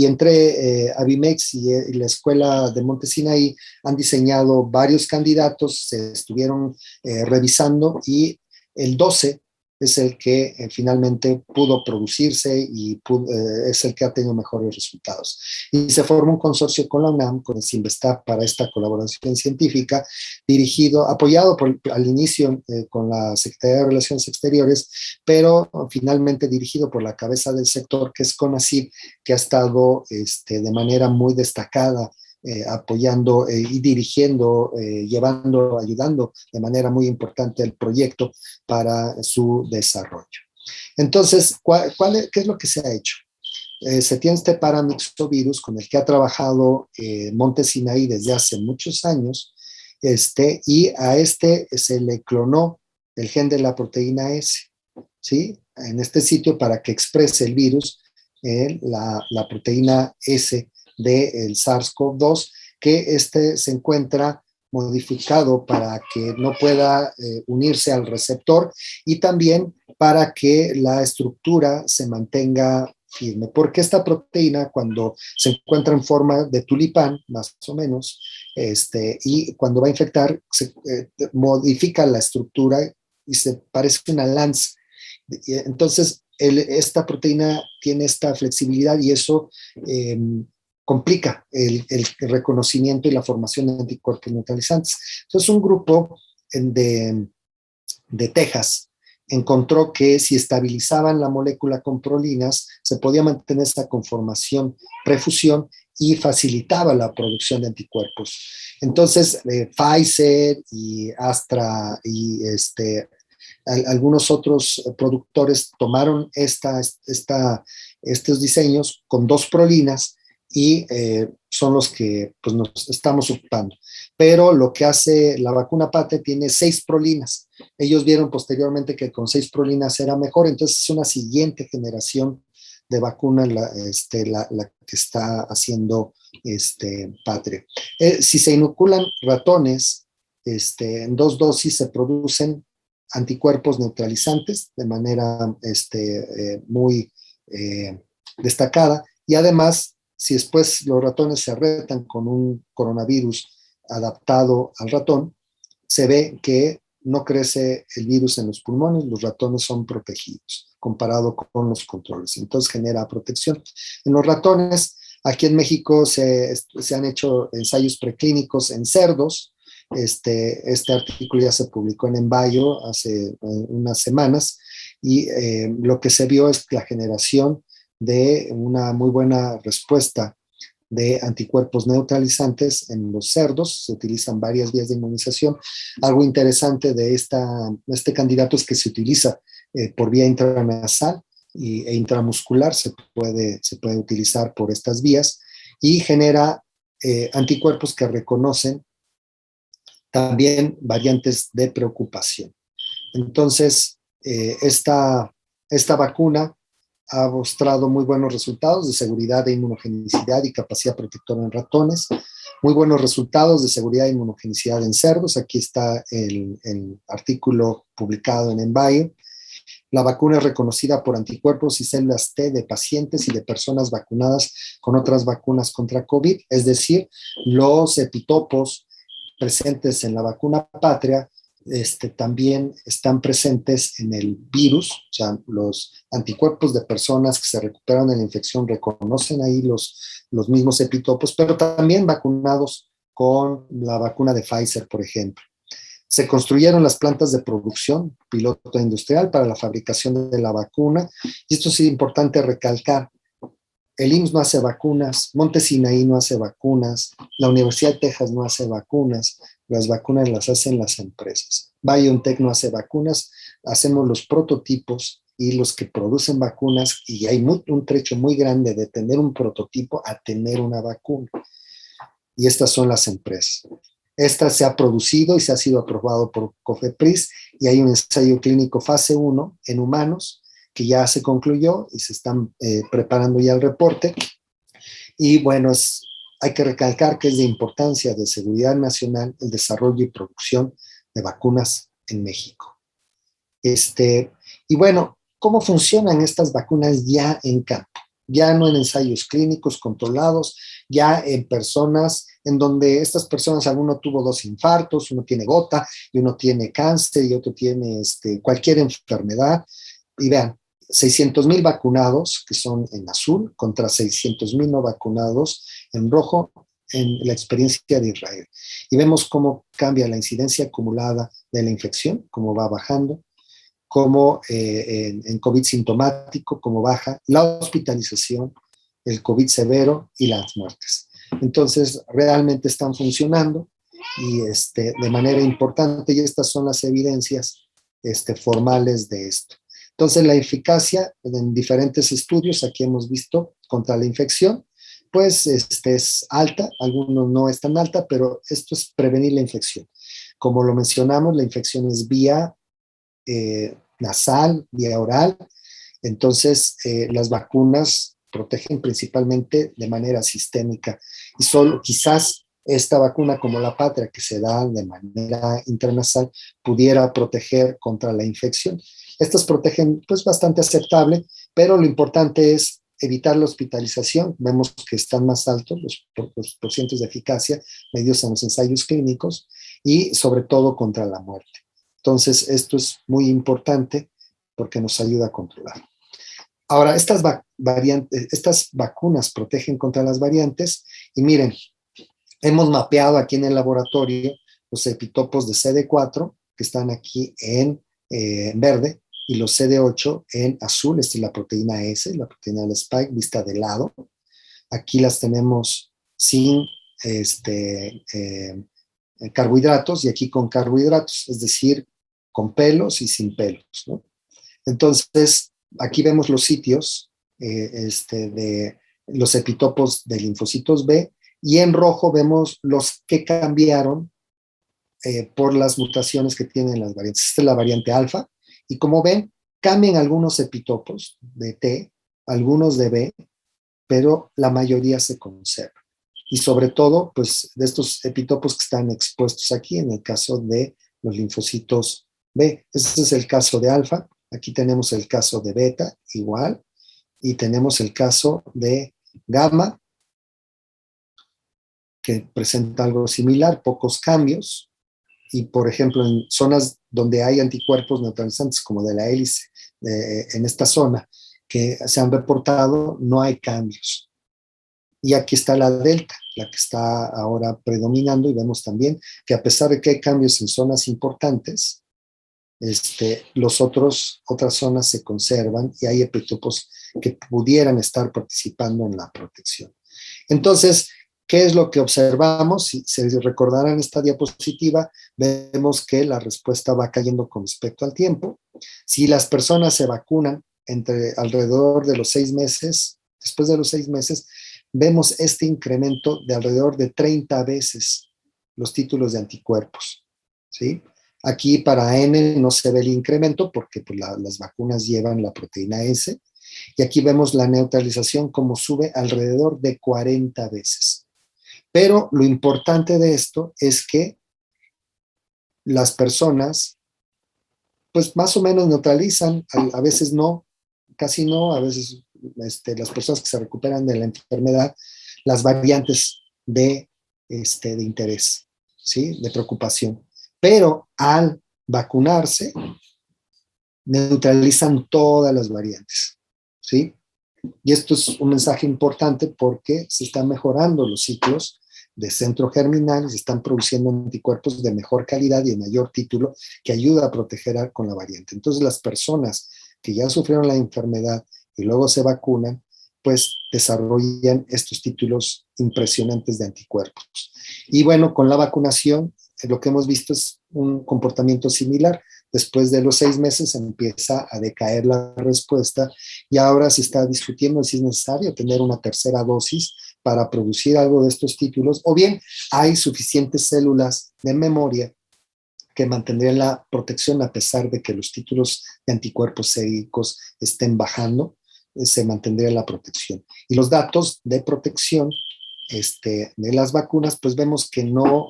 entre Avimex y la Escuela de Monte Sinaí han diseñado varios candidatos, se estuvieron revisando, y el 12 es el que finalmente pudo producirse y es el que ha tenido mejores resultados. Y se formó un consorcio con la UNAM, con el CINVESTAB, para esta colaboración científica, apoyado al inicio con la Secretaría de Relaciones Exteriores, pero finalmente dirigido por la cabeza del sector, que es CONACYT, que ha estado de manera muy destacada apoyando y dirigiendo, ayudando de manera muy importante el proyecto para su desarrollo. Entonces, ¿qué es lo que se ha hecho? Se tiene este paramyxovirus con el que ha trabajado Monte Sinaí desde hace muchos años, y a se le clonó el gen de la proteína S, ¿sí? En este sitio, para que exprese el virus, la proteína S del SARS-CoV-2, que se encuentra modificado para que no pueda unirse al receptor y también para que la estructura se mantenga firme, porque esta proteína cuando se encuentra en forma de tulipán, más o menos, y cuando va a infectar, se modifica la estructura y se parece una lanza. Entonces, esta proteína tiene esta flexibilidad y eso complica el reconocimiento y la formación de anticuerpos neutralizantes. Entonces, un grupo de Texas encontró que si estabilizaban la molécula con prolinas, se podía mantener esta conformación prefusión y facilitaba la producción de anticuerpos. Entonces, Pfizer y Astra y algunos otros productores tomaron estos diseños con 2 prolinas y son los que pues, nos estamos ocupando. Pero lo que hace la vacuna Pate tiene 6 prolinas. Ellos vieron posteriormente que con 6 prolinas era mejor, entonces es una siguiente generación de vacuna la que está haciendo Patria. Si se inoculan ratones, en 2 dosis se producen anticuerpos neutralizantes de manera muy destacada y además si después los ratones se retan con un coronavirus adaptado al ratón, se ve que no crece el virus en los pulmones, los ratones son protegidos comparado con los controles, entonces genera protección. En los ratones, aquí en México se han hecho ensayos preclínicos en cerdos. Este artículo ya se publicó en Envayo hace unas semanas y lo que se vio es la generación de una muy buena respuesta de anticuerpos neutralizantes en los cerdos. Se utilizan varias vías de inmunización. Algo interesante de este candidato es que se utiliza por vía intranasal e intramuscular, se puede utilizar por estas vías y genera anticuerpos que reconocen también variantes de preocupación. Entonces, esta vacuna ha mostrado muy buenos resultados de seguridad de inmunogenicidad y capacidad protectora en ratones, muy buenos resultados de seguridad e inmunogenicidad en cerdos. Aquí está el artículo publicado en Envayo. La vacuna es reconocida por anticuerpos y células T de pacientes y de personas vacunadas con otras vacunas contra COVID, es decir, los epitopos presentes en la vacuna Patria también están presentes en el virus, o sea, los anticuerpos de personas que se recuperaron de la infección reconocen ahí los mismos epitopos, pero también vacunados con la vacuna de Pfizer, por ejemplo. Se construyeron las plantas de producción piloto industrial para la fabricación de la vacuna, y esto es importante recalcar. El IMSS no hace vacunas, Monte Sinaí no hace vacunas, la Universidad de Texas no hace vacunas, las vacunas las hacen las empresas. BioNTech no hace vacunas, hacemos los prototipos y los que producen vacunas, y hay un trecho muy grande de tener un prototipo a tener una vacuna. Y estas son las empresas. Esta se ha producido y se ha sido aprobado por COFEPRIS y hay un ensayo clínico fase 1 en humanos que ya se concluyó y se están preparando ya el reporte. Y bueno, hay que recalcar que es de importancia de seguridad nacional el desarrollo y producción de vacunas en México. Y bueno, ¿cómo funcionan estas vacunas ya en campo? Ya no en ensayos clínicos controlados, ya en personas en donde estas personas, alguno tuvo 2 infartos, uno tiene gota y uno tiene cáncer y otro tiene cualquier enfermedad. Y vean, 600,000 vacunados, que son en azul, contra 600,000 no vacunados en rojo, en la experiencia de Israel. Y vemos cómo cambia la incidencia acumulada de la infección, cómo va bajando, cómo en COVID sintomático, cómo baja la hospitalización, el COVID severo y las muertes. Entonces, realmente están funcionando y de manera importante, y estas son las evidencias formales de esto. Entonces, la eficacia en diferentes estudios, aquí hemos visto contra la infección, pues es alta, algunos no es tan alta, pero esto es prevenir la infección. Como lo mencionamos, la infección es vía nasal, vía oral, entonces las vacunas protegen principalmente de manera sistémica y solo quizás esta vacuna como la Patria, que se da de manera intranasal, pudiera proteger contra la infección. Estas protegen pues bastante aceptable, pero lo importante es evitar la hospitalización. Vemos que están más altos los porcientos de eficacia medidos en los ensayos clínicos y sobre todo contra la muerte. Entonces, esto es muy importante porque nos ayuda a controlar. Ahora, estas vacunas protegen contra las variantes y miren, hemos mapeado aquí en el laboratorio los epitopos de CD4 que están aquí en verde y los CD8 en azul. Esta es la proteína S, la proteína del spike vista de lado. Aquí las tenemos sin carbohidratos y aquí con carbohidratos, es decir, con pelos y sin pelos, ¿no? Entonces, aquí vemos los sitios de los epitopos de linfocitos B y en rojo vemos los que cambiaron por las mutaciones que tienen las variantes. Esta es la variante alfa y como ven, cambian algunos epitopos de T, algunos de B, pero la mayoría se conserva. Y sobre todo, pues, de estos epitopos que están expuestos aquí, en el caso de los linfocitos B. Este es el caso de alfa. Aquí tenemos el caso de beta, igual. Y tenemos el caso de gamma, que presenta algo similar, pocos cambios. Y, por ejemplo, en zonas donde hay anticuerpos neutralizantes, como de la hélice, en esta zona, que se han reportado, no hay cambios. Y aquí está la delta, la que está ahora predominando, y vemos también que a pesar de que hay cambios en zonas importantes, otras zonas se conservan y hay epitopos que pudieran estar participando en la protección. Entonces, ¿qué es lo que observamos? Si se recordarán esta diapositiva, vemos que la respuesta va cayendo con respecto al tiempo. Si las personas se vacunan alrededor de los 6 meses, después de los 6 meses, vemos este incremento de alrededor de 30 veces los títulos de anticuerpos, ¿sí? Aquí para N no se ve el incremento porque pues, las vacunas llevan la proteína S, y aquí vemos la neutralización como sube alrededor de 40 veces. Pero lo importante de esto es que las personas, pues más o menos neutralizan, a veces no, casi no, a veces las personas que se recuperan de la enfermedad, las variantes de interés, ¿sí? De preocupación. Pero al vacunarse, neutralizan todas las variantes, ¿sí? Y esto es un mensaje importante porque se están mejorando los ciclos de centro germinal y se están produciendo anticuerpos de mejor calidad y de mayor título que ayuda a proteger con la variante. Entonces, las personas que ya sufrieron la enfermedad y luego se vacunan, pues desarrollan estos títulos impresionantes de anticuerpos. Y bueno, con la vacunación, lo que hemos visto es un comportamiento similar. Después de los 6 meses empieza a decaer la respuesta y ahora se está discutiendo si es necesario tener una tercera dosis para producir algo de estos títulos, o bien hay suficientes células de memoria que mantendrían la protección a pesar de que los títulos de anticuerpos séricos estén bajando, se mantendría la protección. Y los datos de protección de las vacunas, pues vemos que no,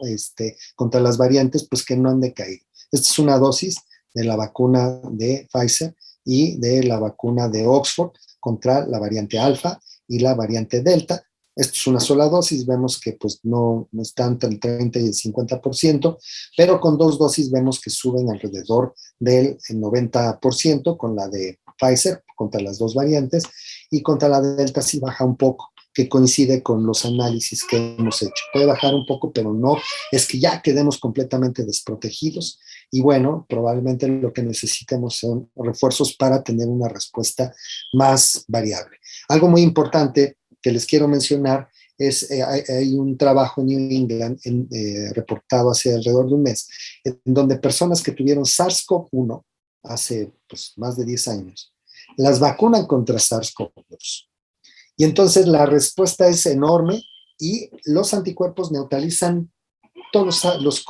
contra las variantes, pues que no han decaído. Esta es una dosis de la vacuna de Pfizer y de la vacuna de Oxford contra la variante alfa y la variante delta. Esto es una sola dosis, vemos que pues no está entre el 30 y el 50%, pero con 2 dosis vemos que suben alrededor del 90% con la de Pfizer, contra las 2 variantes, y contra la delta sí baja un poco, que coincide con los análisis que hemos hecho. Puede bajar un poco, pero no es que ya quedemos completamente desprotegidos. Y bueno, probablemente lo que necesitemos son refuerzos para tener una respuesta más variable. Algo muy importante que les quiero mencionar es, hay un trabajo en New England reportado hace alrededor de un mes, en donde personas que tuvieron SARS-CoV-1 hace pues, más de 10 años, las vacunan contra SARS-CoV-2. Y entonces la respuesta es enorme y los anticuerpos neutralizan todos los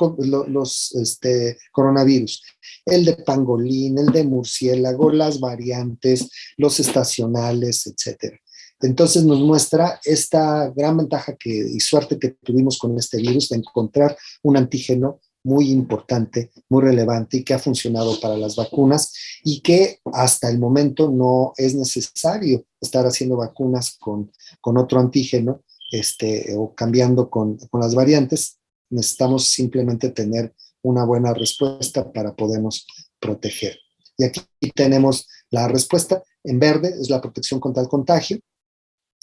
coronavirus, el de pangolín, el de murciélago, las variantes, los estacionales, etcétera. Entonces nos muestra esta gran ventaja y suerte que tuvimos con este virus de encontrar un antígeno muy importante, muy relevante y que ha funcionado para las vacunas y que hasta el momento no es necesario estar haciendo vacunas con otro antígeno o cambiando con las variantes. Necesitamos simplemente tener una buena respuesta para podernos proteger. Y aquí tenemos la respuesta. En verde es la protección contra el contagio.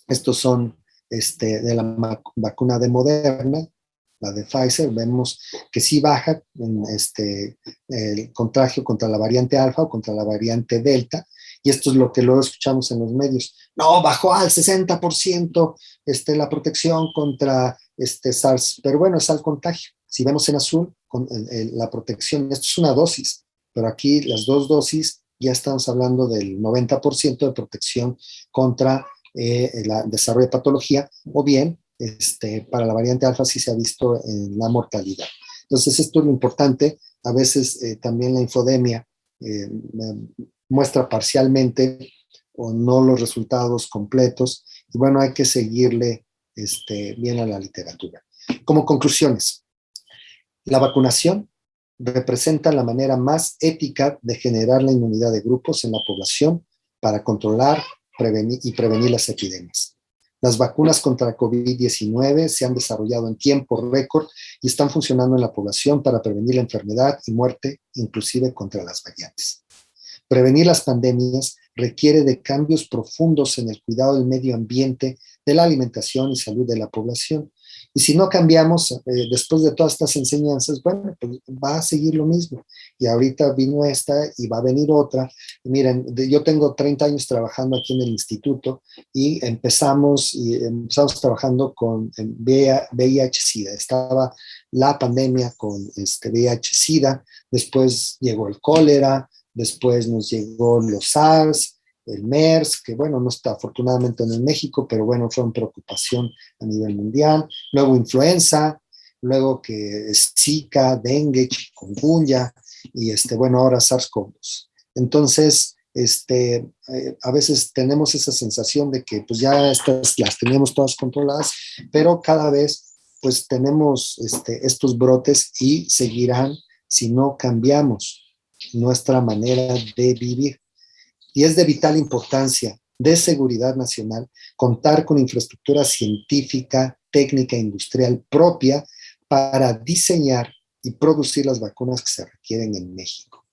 Estos son de la vacuna de Moderna, la de Pfizer. Vemos que sí baja el contagio contra la variante alfa o contra la variante delta. Y esto es lo que luego escuchamos en los medios. No, bajó al 60% la protección contra SARS. Pero bueno, es al contagio. Si vemos en azul, la protección, esto es una dosis, pero aquí las dos dosis ya estamos hablando del 90% de protección contra el desarrollo de patología, o bien para la variante alfa sí se ha visto en la mortalidad. Entonces esto es lo importante. A veces también la infodemia muestra parcialmente o no los resultados completos, y bueno, hay que seguirle bien a la literatura. Como conclusiones, la vacunación representa la manera más ética de generar la inmunidad de grupos en la población para controlar prevenir las epidemias. Las vacunas contra COVID-19 se han desarrollado en tiempo récord y están funcionando en la población para prevenir la enfermedad y muerte, inclusive contra las variantes. Prevenir las pandemias requiere de cambios profundos en el cuidado del medio ambiente, de la alimentación y salud de la población. Y si no cambiamos, después de todas estas enseñanzas, bueno, pues va a seguir lo mismo. Y ahorita vino esta y va a venir otra. Y miren, yo tengo 30 años trabajando aquí en el instituto y empezamos trabajando con VIH-Sida. Estaba la pandemia con VIH-Sida, después llegó el cólera, después nos llegó los SARS, el MERS, que bueno, no está afortunadamente en México, pero bueno, fue una preocupación a nivel mundial. Luego influenza, luego que Zika, dengue, chikungunya, y bueno, ahora SARS-CoV-2. Entonces, a veces tenemos esa sensación de que pues ya estas las teníamos todas controladas, pero cada vez pues tenemos estos brotes y seguirán si no cambiamos nuestra manera de vivir. Y es de vital importancia de seguridad nacional contar con infraestructura científica, técnica e industrial propia para diseñar y producir las vacunas que se requieren en México.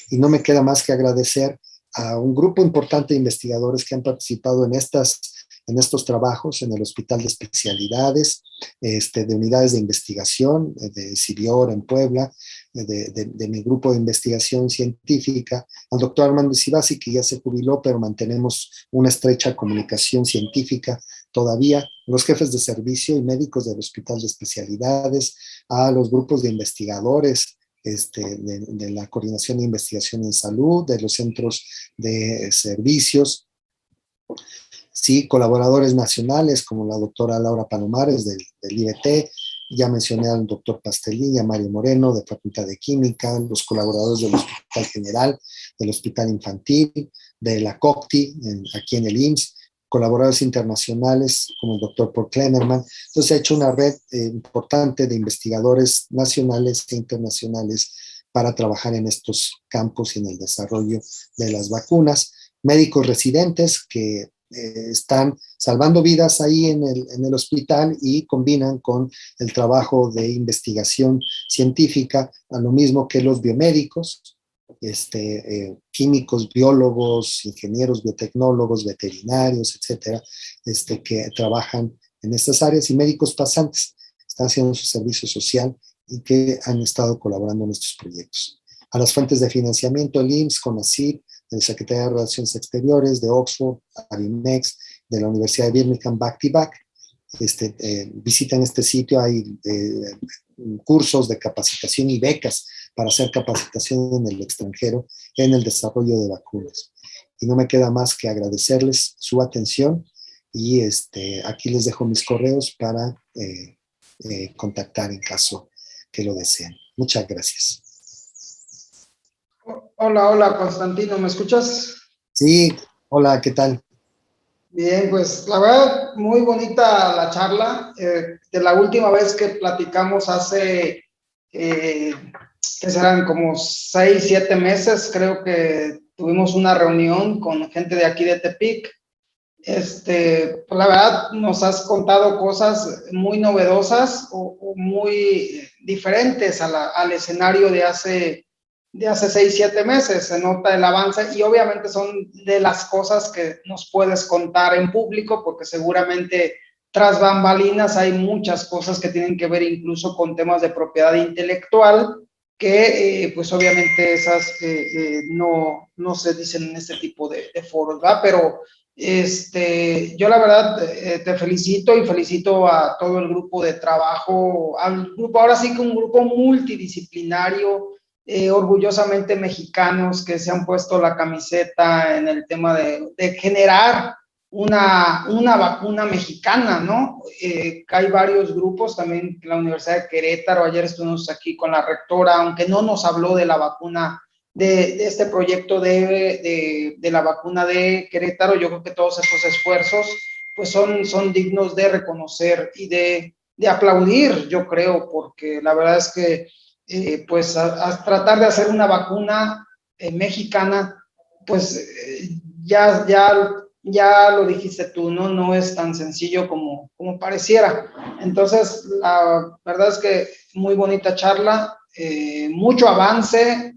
Y no me queda más que agradecer a un grupo importante de investigadores que han participado en estos trabajos en el Hospital de Especialidades, de unidades de investigación, de CIBIOR en Puebla, de mi grupo de investigación científica, al doctor Armando Isibasi, que ya se jubiló, pero mantenemos una estrecha comunicación científica todavía, los jefes de servicio y médicos del Hospital de Especialidades, a los grupos de investigadores, de la Coordinación de Investigación en Salud, de los centros de servicios, sí, colaboradores nacionales como la doctora Laura Palomares del IBT, ya mencioné al doctor Pastelí, a Mario Moreno de Facultad de Química, los colaboradores del Hospital General, del Hospital Infantil, de la COCTI, aquí en el IMSS, colaboradores internacionales como el doctor Paul Klemmerman. Entonces se ha hecho una red importante de investigadores nacionales e internacionales para trabajar en estos campos y en el desarrollo de las vacunas. Médicos residentes que están salvando vidas ahí en el hospital y combinan con el trabajo de investigación científica, a lo mismo que los biomédicos, químicos, biólogos, ingenieros, biotecnólogos, veterinarios, etcétera, que trabajan en estas áreas, y médicos pasantes, están haciendo su servicio social y que han estado colaborando en estos proyectos. A las fuentes de financiamiento, el IMSS, CONACYT, de la Secretaría de Relaciones Exteriores, de Oxford, Avimex, de la Universidad de Birmingham, Back to Back. Visitan este sitio, hay cursos de capacitación y becas para hacer capacitación en el extranjero en el desarrollo de vacunas. Y no me queda más que agradecerles su atención y aquí les dejo mis correos para contactar en caso que lo deseen. Muchas gracias. Hola, Constantino, ¿me escuchas? Sí, hola, ¿qué tal? Bien, pues la verdad, muy bonita la charla. De la última vez que platicamos hace, que serán como 6, 7 meses, creo que tuvimos una reunión con gente de aquí de Tepic. Pues la verdad, nos has contado cosas muy novedosas o muy diferentes al escenario de hace 6, 7 meses. Se nota el avance y obviamente son de las cosas que nos puedes contar en público, porque seguramente tras bambalinas hay muchas cosas que tienen que ver incluso con temas de propiedad intelectual que pues obviamente esas no se dicen en este tipo de foros, ¿verdad? Pero yo la verdad te felicito y felicito a todo el grupo de trabajo, al grupo, ahora sí que un grupo multidisciplinario, orgullosamente mexicanos que se han puesto la camiseta en el tema de generar una vacuna mexicana, ¿no? Hay varios grupos, también la Universidad de Querétaro, ayer estuvimos aquí con la rectora, aunque no nos habló de la vacuna de este proyecto de la vacuna de Querétaro. Yo creo que todos estos esfuerzos pues son dignos de reconocer y de aplaudir, yo creo, porque la verdad es que pues a tratar de hacer una vacuna mexicana, pues ya lo dijiste tú, ¿no? No es tan sencillo como pareciera. Entonces, la verdad es que muy bonita charla, mucho avance,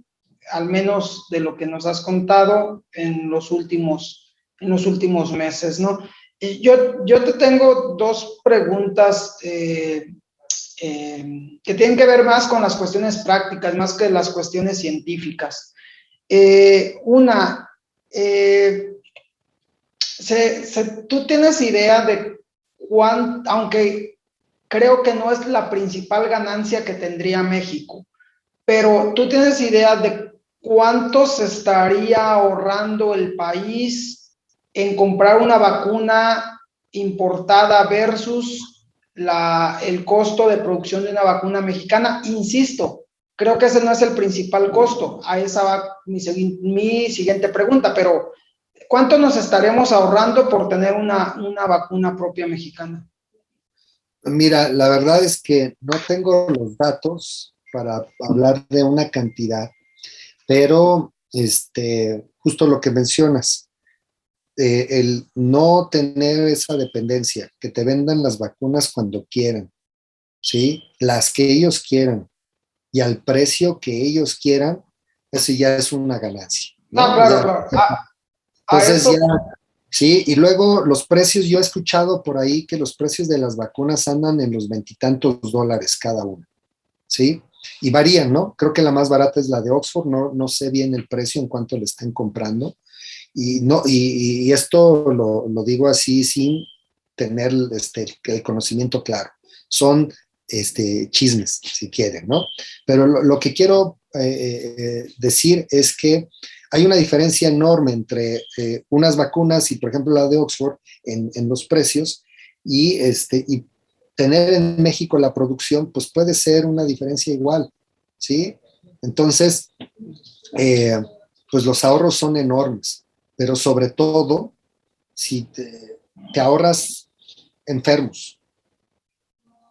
al menos de lo que nos has contado en los últimos meses, ¿no? Y yo te tengo dos preguntas que tienen que ver más con las cuestiones prácticas, más que las cuestiones científicas. Una, ¿tú tienes idea de aunque creo que no es la principal ganancia que tendría México, pero tú tienes idea de cuánto se estaría ahorrando el país en comprar una vacuna importada versus el costo de producción de una vacuna mexicana? Insisto, creo que ese no es el principal costo. A esa va mi siguiente pregunta, pero ¿cuánto nos estaremos ahorrando por tener una vacuna propia mexicana? Mira, la verdad es que no tengo los datos para hablar de una cantidad, pero justo lo que mencionas, el no tener esa dependencia, que te vendan las vacunas cuando quieran, ¿sí? Las que ellos quieran y al precio que ellos quieran, eso ya es una ganancia, No, ¿no? claro, Ya, claro. A entonces eso. ya, sí, y luego los precios, yo he escuchado por ahí que los precios de las vacunas andan en los veintitantos dólares cada una, ¿sí? Y varían, ¿no? Creo que la más barata es la de Oxford, no sé bien el precio en cuánto le están comprando. Y, no, y esto lo digo así sin tener el conocimiento claro. Son chismes, si quieren, ¿no? Pero lo que quiero decir es que hay una diferencia enorme entre unas vacunas y, por ejemplo, la de Oxford en los precios y tener en México la producción, pues puede ser una diferencia igual, ¿sí? Entonces, eh, pues los ahorros son enormes, pero sobre todo si te ahorras enfermos,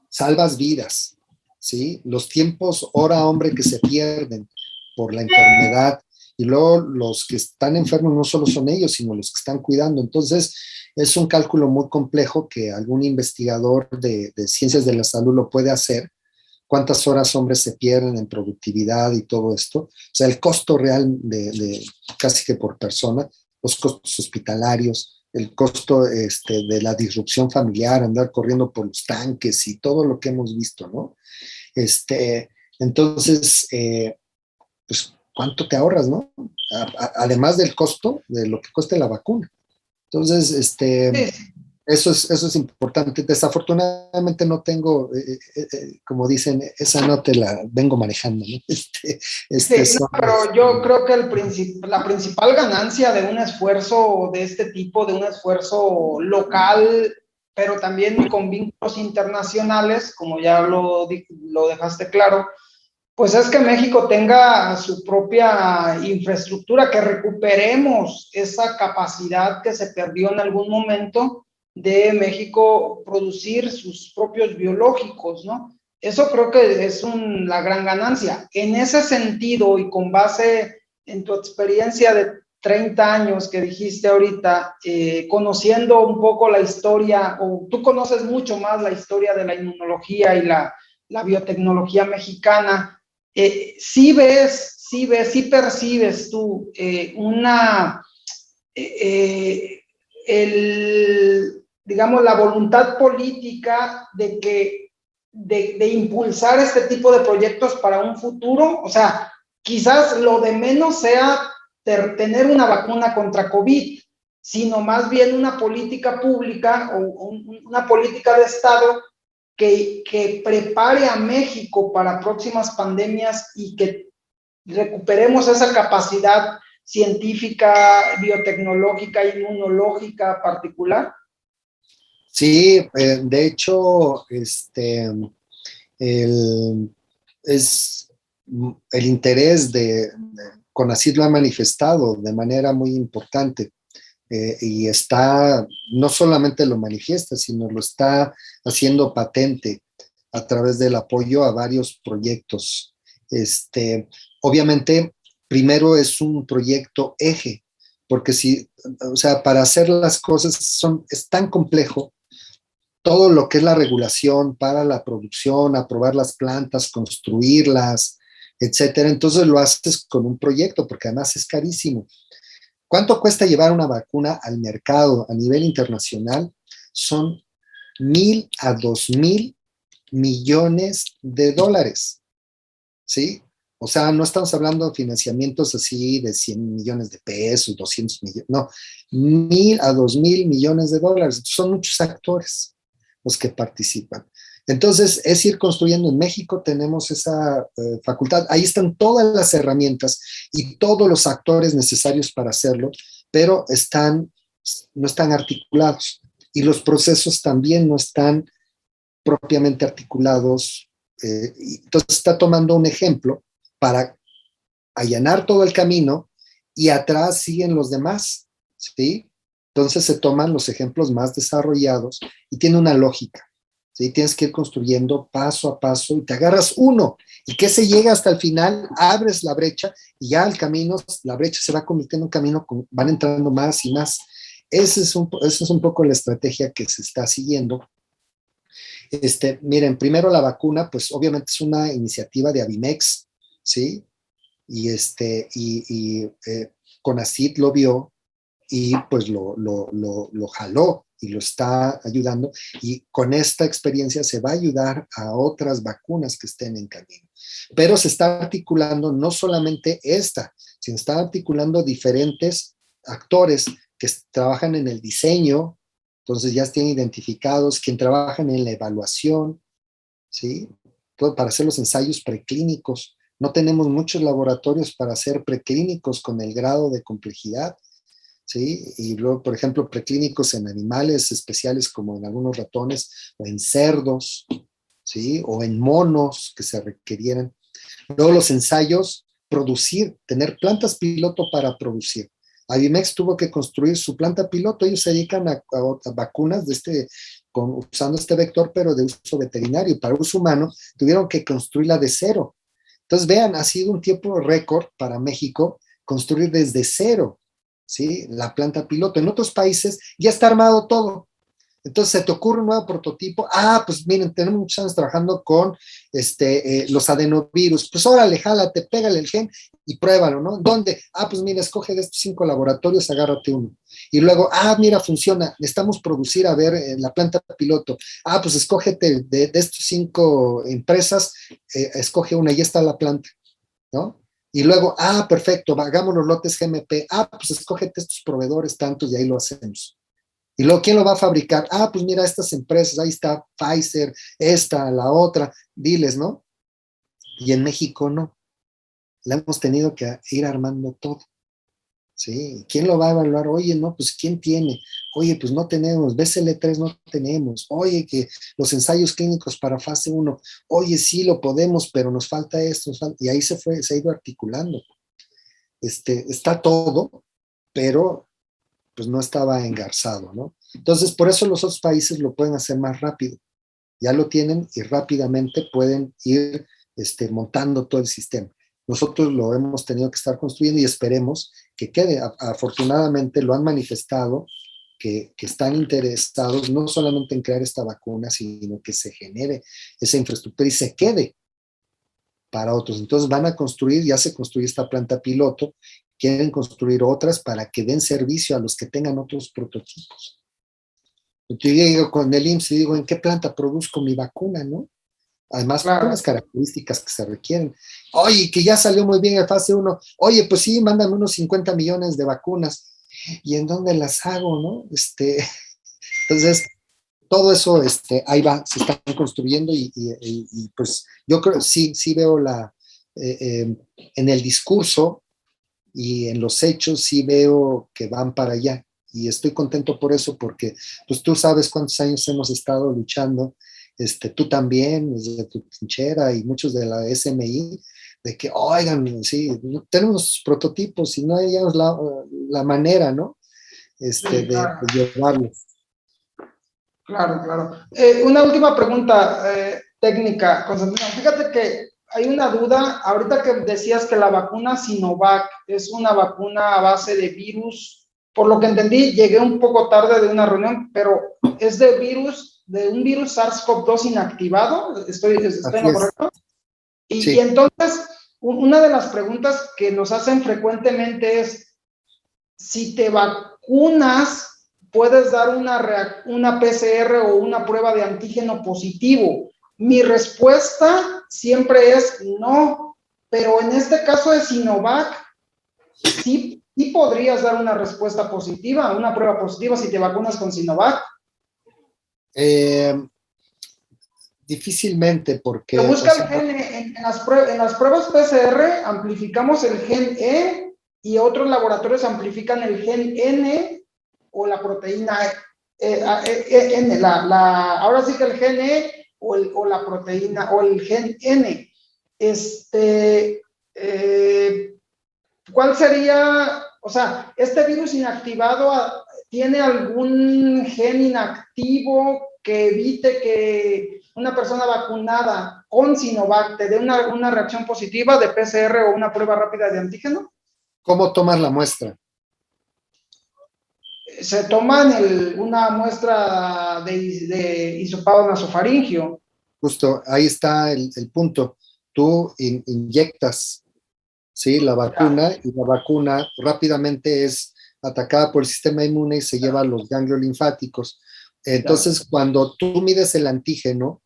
salvas vidas, ¿sí? Los tiempos hora hombre que se pierden por la enfermedad y luego los que están enfermos no solo son ellos, sino los que están cuidando. Entonces, es un cálculo muy complejo que algún investigador de ciencias de la salud lo puede hacer. Cuántas horas hombres se pierden en productividad y todo esto. O sea, el costo real de casi que por persona, los costos hospitalarios, el costo de la disrupción familiar, andar corriendo por los tanques y todo lo que hemos visto, ¿no? Entonces, pues, ¿cuánto te ahorras, no? Además del costo de lo que cuesta la vacuna. Entonces, Sí, eso es importante. Desafortunadamente no tengo, como dicen, esa no te la vengo manejando, ¿no? sí, no, Son, pero yo creo que la principal ganancia de un esfuerzo de este tipo, de un esfuerzo local, pero también con vínculos internacionales, como ya lo dejaste claro, Pues es que México tenga su propia infraestructura, que recuperemos esa capacidad que se perdió en algún momento de México producir sus propios biológicos, ¿no? Eso creo que es la gran ganancia. En ese sentido, y con base en tu experiencia de 30 años que dijiste ahorita, conociendo un poco la historia, o tú conoces mucho más la historia de la inmunología y la biotecnología mexicana, sí percibes tú digamos, la voluntad política de impulsar este tipo de proyectos para un futuro. O sea, quizás lo de menos sea tener una vacuna contra COVID, sino más bien una política pública o una política de Estado que prepare a México para próximas pandemias y que recuperemos esa capacidad científica, biotecnológica, inmunológica particular. Sí, de hecho, el, es, el interés de CONACYT lo ha manifestado de manera muy importante. Y no solamente lo manifiesta, sino lo está haciendo patente a través del apoyo a varios proyectos. Obviamente, primero es un proyecto eje, porque o sea, para hacer las cosas es tan complejo todo lo que es la regulación para la producción, aprobar las plantas, construirlas, etcétera. Entonces lo haces con un proyecto, porque además es carísimo. ¿Cuánto cuesta llevar una vacuna al mercado a nivel internacional? Son 1,000 a 2,000 millones de dólares, ¿sí? O sea, no estamos hablando de financiamientos así de 100 millones de pesos, 200 millones, no, 1,000 a 2,000 millones de dólares. Son muchos actores los que participan. Entonces, es ir construyendo. En México tenemos esa facultad. Ahí están todas las herramientas y todos los actores necesarios para hacerlo, pero no están articulados. Y los procesos también no están propiamente articulados. Entonces, está tomando un ejemplo para allanar todo el camino y atrás siguen los demás, ¿sí? Entonces, se toman los ejemplos más desarrollados y tiene una lógica. ¿Sí? Tienes que ir construyendo paso a paso y te agarras uno y que se llega hasta el final, abres la brecha y ya el camino, la brecha se va convirtiendo en un camino, van entrando más y más. Esa es un poco la estrategia que se está siguiendo. Miren, primero la vacuna, pues obviamente es una iniciativa de Avimex, ¿sí? Y CONACYT lo vio y pues lo jaló y lo está ayudando, y con esta experiencia se va a ayudar a otras vacunas que estén en camino. Pero se está articulando no solamente esta, sino está articulando diferentes actores que trabajan en el diseño, entonces ya están identificados, quien trabajan en la evaluación, ¿sí? Todo para hacer los ensayos preclínicos. No tenemos muchos laboratorios para hacer preclínicos con el grado de complejidad, ¿sí? Y luego, por ejemplo, preclínicos en animales especiales como en algunos ratones o en cerdos, ¿sí? O en monos que se requirieran. Luego los ensayos, tener plantas piloto para producir. Avimex tuvo que construir su planta piloto. Ellos se dedican a vacunas usando este vector, pero de uso veterinario. Para uso humano, tuvieron que construirla de cero. Entonces, vean, ha sido un tiempo récord para México construir desde cero, ¿sí? La planta piloto. En otros países ya está armado todo. Entonces se te ocurre un nuevo prototipo. Pues miren, tenemos muchos años trabajando con los adenovirus. Pues órale, jálate, pégale el gen y pruébalo, ¿no? ¿Dónde? Pues mira, escoge de estos 5 laboratorios, agárrate uno. Y luego, mira, funciona. Necesitamos producir, a ver, la planta piloto. Pues escógete de estos 5 empresas, escoge una, y está la planta, ¿no? Y luego, perfecto, hagamos los lotes GMP. Pues escógete estos proveedores tantos y ahí lo hacemos. Y luego, ¿quién lo va a fabricar? Pues mira, estas empresas, ahí está Pfizer, esta, la otra, diles, ¿no? Y en México no. La hemos tenido que ir armando todo, ¿sí? ¿Quién lo va a evaluar? Oye, no, pues ¿quién tiene? oye, pues no tenemos, BCL3 no tenemos, oye, que los ensayos clínicos para fase 1, oye, sí lo podemos, pero nos falta esto, y ahí se ha ido articulando. Está todo, pero pues no estaba engarzado, ¿no? Entonces, por eso los otros países lo pueden hacer más rápido. Ya lo tienen y rápidamente pueden ir montando todo el sistema. Nosotros lo hemos tenido que estar construyendo y esperemos que quede. Afortunadamente lo han manifestado que están interesados no solamente en crear esta vacuna, sino que se genere esa infraestructura y se quede para otros. Entonces van a construir, ya se construye esta planta piloto, quieren construir otras para que den servicio a los que tengan otros prototipos. Yo llego con el IMSS y digo, ¿en qué planta produzco mi vacuna, no? Además, Claro. con las características que se requieren. Oye, que ya salió muy bien el fase 1. Oye, pues sí, mándame unos 50 millones de vacunas. ¿Y en dónde las hago, no? Entonces, todo eso, ahí va, se están construyendo y pues yo creo, sí veo en el discurso y en los hechos, sí veo que van para allá. Y estoy contento por eso, porque pues tú sabes cuántos años hemos estado luchando, tú también, desde tu trinchera y muchos de la SMI, de que, oigan, sí, tenemos prototipos y no hay la manera, ¿no? Sí, claro. De llevarlos. Claro, claro. Una última pregunta técnica, Constantino. Fíjate que hay una duda, ahorita que decías que la vacuna Sinovac es una vacuna a base de virus, por lo que entendí, llegué un poco tarde de una reunión, pero es de un virus SARS-CoV-2 inactivado, ¿estoy en lo correcto? Sí. Y entonces, una de las preguntas que nos hacen frecuentemente es, si te vacunas, puedes dar una PCR o una prueba de antígeno positivo. Mi respuesta siempre es no, pero en este caso de Sinovac, sí podrías dar una respuesta positiva, una prueba positiva si te vacunas con Sinovac. Difícilmente, porque... Se busca el gen en las pruebas PCR, amplificamos el gen E y otros laboratorios amplifican el gen N o la proteína N, ahora sí que el gen E o la proteína o el gen N. ¿Cuál sería, o sea, este virus inactivado tiene algún gen inactivo que evite que una persona vacunada con Sinovac te dé una reacción positiva de PCR o una prueba rápida de antígeno? ¿Cómo tomas la muestra? Se toman una muestra de hisopado nasofaringio. Justo, ahí está el punto. Tú inyectas, ¿sí?, la vacuna, y la vacuna rápidamente es atacada por el sistema inmune y se lleva a los ganglios linfáticos. Entonces, cuando tú mides el antígeno,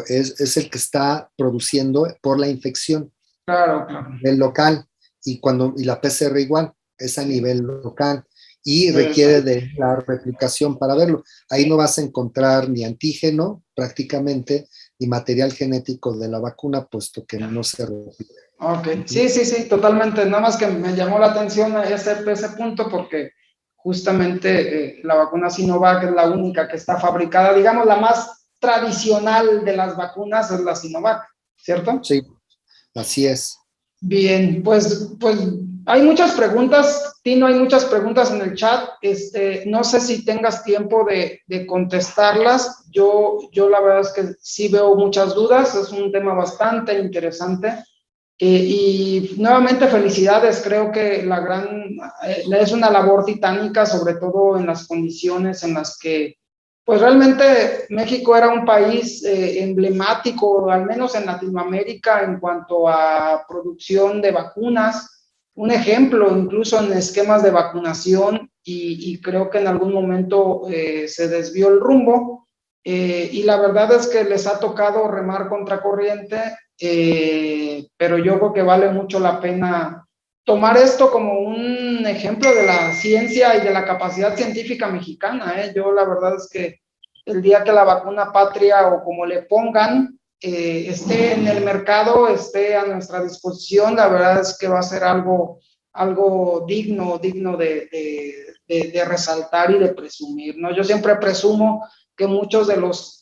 es el que está produciendo por la infección. Claro. El local, y la PCR igual, es a nivel local. Y requiere de la replicación para verlo. Ahí no vas a encontrar ni antígeno prácticamente, ni material genético de la vacuna, puesto que no se replica. Ok, sí, totalmente. Nada más que me llamó la atención ese punto porque justamente la vacuna Sinovac es la única que está fabricada, digamos, la más tradicional de las vacunas es la Sinovac, ¿cierto? Sí, así es. Bien, pues hay muchas preguntas, Tino, hay muchas preguntas en el chat. No sé si tengas tiempo de contestarlas. Yo la verdad es que sí veo muchas dudas, es un tema bastante interesante. Y nuevamente felicidades, creo que es una labor titánica, sobre todo en las condiciones en las que pues realmente México era un país emblemático, al menos en Latinoamérica, en cuanto a producción de vacunas, un ejemplo incluso en esquemas de vacunación, y creo que en algún momento se desvió el rumbo, y la verdad es que les ha tocado remar contracorriente, pero yo creo que vale mucho la pena tomar esto como un ejemplo de la ciencia y de la capacidad científica mexicana. Yo la verdad es que el día que la vacuna patria, o como le pongan, esté en el mercado, esté a nuestra disposición, la verdad es que va a ser algo digno de de resaltar y de presumir, ¿no? Yo siempre presumo que muchos de los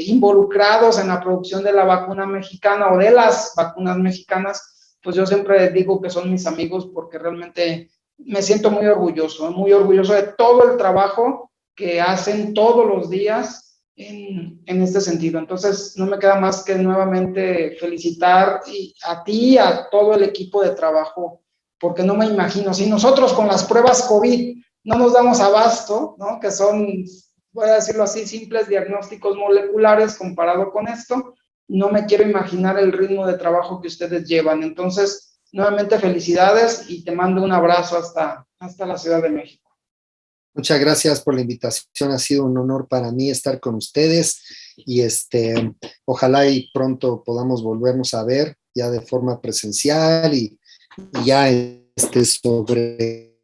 involucrados en la producción de la vacuna mexicana o de las vacunas mexicanas, pues yo siempre digo que son mis amigos porque realmente me siento muy orgulloso de todo el trabajo que hacen todos los días en este sentido. Entonces, no me queda más que nuevamente felicitar a ti y a todo el equipo de trabajo, porque no me imagino, si nosotros con las pruebas COVID no nos damos abasto, ¿no? Que son, voy a decirlo así, simples diagnósticos moleculares comparado con esto, no me quiero imaginar el ritmo de trabajo que ustedes llevan. Entonces, nuevamente felicidades y te mando un abrazo hasta la Ciudad de México. Muchas gracias por la invitación, ha sido un honor para mí estar con ustedes y ojalá y pronto podamos volvernos a ver ya de forma presencial y ya sobre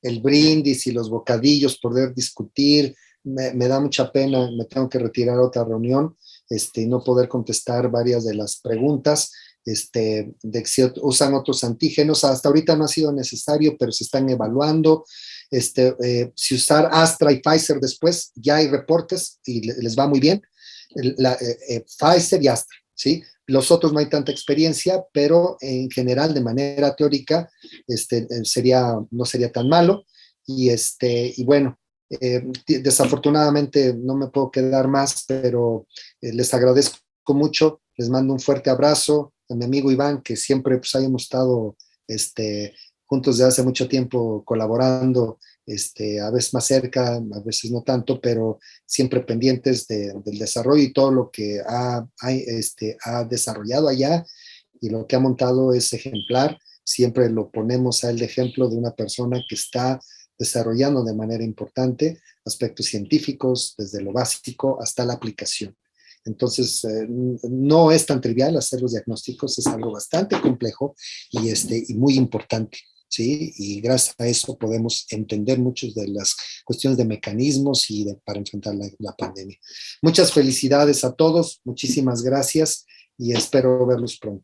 el brindis y los bocadillos, poder discutir. Me da mucha pena, me tengo que retirar a otra reunión y no poder contestar varias de las preguntas. De si usan otros antígenos, hasta ahorita no ha sido necesario, pero se están evaluando. Si usar Astra y Pfizer después, ya hay reportes y les va muy bien. Pfizer y Astra, ¿sí? Los otros no hay tanta experiencia, pero en general, de manera teórica, no sería tan malo. Y bueno, desafortunadamente no me puedo quedar más, pero les agradezco mucho, les mando un fuerte abrazo a mi amigo Iván, que siempre pues hayamos estado juntos desde hace mucho tiempo colaborando, a veces más cerca, a veces no tanto, pero siempre pendientes del desarrollo y todo lo que ha desarrollado allá y lo que ha montado es ejemplar. Siempre lo ponemos a él de ejemplo de una persona que está desarrollando de manera importante aspectos científicos, desde lo básico hasta la aplicación. Entonces, no es tan trivial hacer los diagnósticos, es algo bastante complejo y muy importante. ¿Sí? Y gracias a eso podemos entender muchas de las cuestiones de mecanismos para enfrentar la pandemia. Muchas felicidades a todos, muchísimas gracias y espero verlos pronto.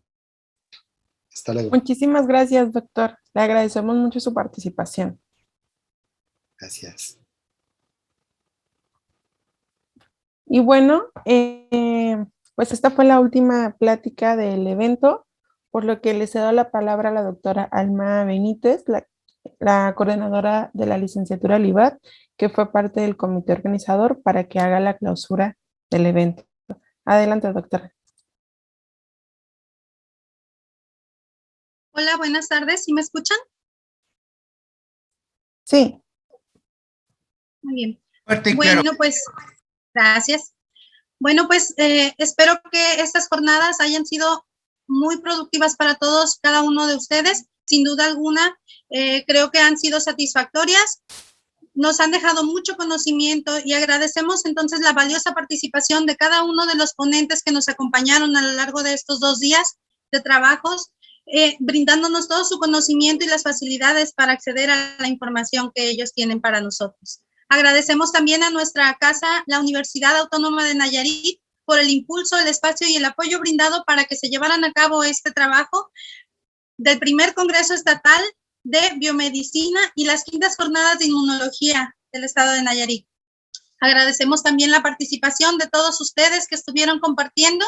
Hasta luego. Muchísimas gracias, doctor. Le agradecemos mucho su participación. Gracias. Y bueno, pues esta fue la última plática del evento, por lo que le cedo la palabra a la doctora Alma Benítez, la coordinadora de la licenciatura LIVAD, que fue parte del comité organizador, para que haga la clausura del evento. Adelante, doctora. Hola, buenas tardes. ¿Sí me escuchan? Sí. Muy bien. Fuerte y bueno, claro. Pues, gracias. Bueno, pues espero que estas jornadas hayan sido muy productivas para todos, cada uno de ustedes. Sin duda alguna, creo que han sido satisfactorias. Nos han dejado mucho conocimiento y agradecemos entonces la valiosa participación de cada uno de los ponentes que nos acompañaron a lo largo de estos 2 días de trabajos, brindándonos todo su conocimiento y las facilidades para acceder a la información que ellos tienen para nosotros. Agradecemos también a nuestra casa, la Universidad Autónoma de Nayarit, por el impulso, el espacio y el apoyo brindado para que se llevaran a cabo este trabajo del primer Congreso Estatal de Biomedicina y las 5ª Jornadas de Inmunología del Estado de Nayarit. Agradecemos también la participación de todos ustedes que estuvieron compartiendo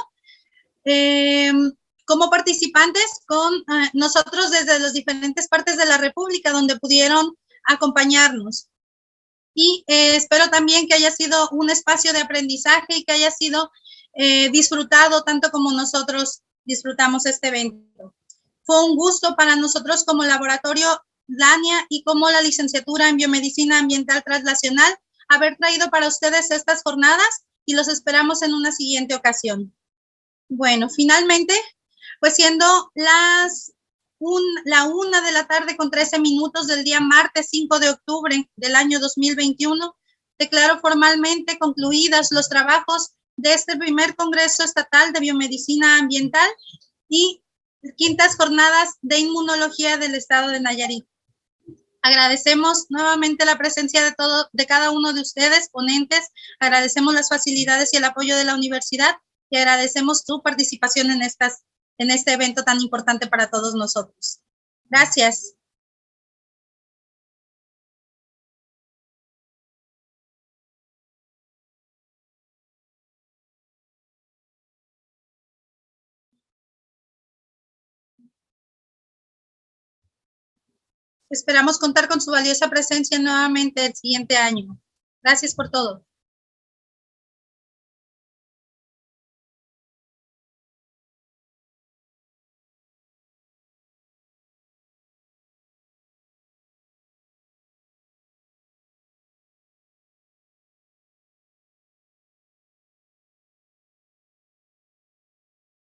como participantes con nosotros desde las diferentes partes de la República donde pudieron acompañarnos. Y espero también que haya sido un espacio de aprendizaje y que haya sido disfrutado tanto como nosotros disfrutamos este evento. Fue un gusto para nosotros como laboratorio LANIA y como la licenciatura en Biomedicina Ambiental Translacional haber traído para ustedes estas jornadas y los esperamos en una siguiente ocasión. Bueno, finalmente, pues siendo la 1:13 p.m. del día martes 5 de octubre del año 2021, declaro formalmente concluidas los trabajos de este primer Congreso Estatal de Biomedicina Ambiental y 5ª Jornadas de Inmunología del Estado de Nayarit. Agradecemos nuevamente la presencia de cada uno de ustedes, ponentes, agradecemos las facilidades y el apoyo de la universidad y agradecemos tu participación en este evento tan importante para todos nosotros. Gracias. Esperamos contar con su valiosa presencia nuevamente el siguiente año. Gracias por todo.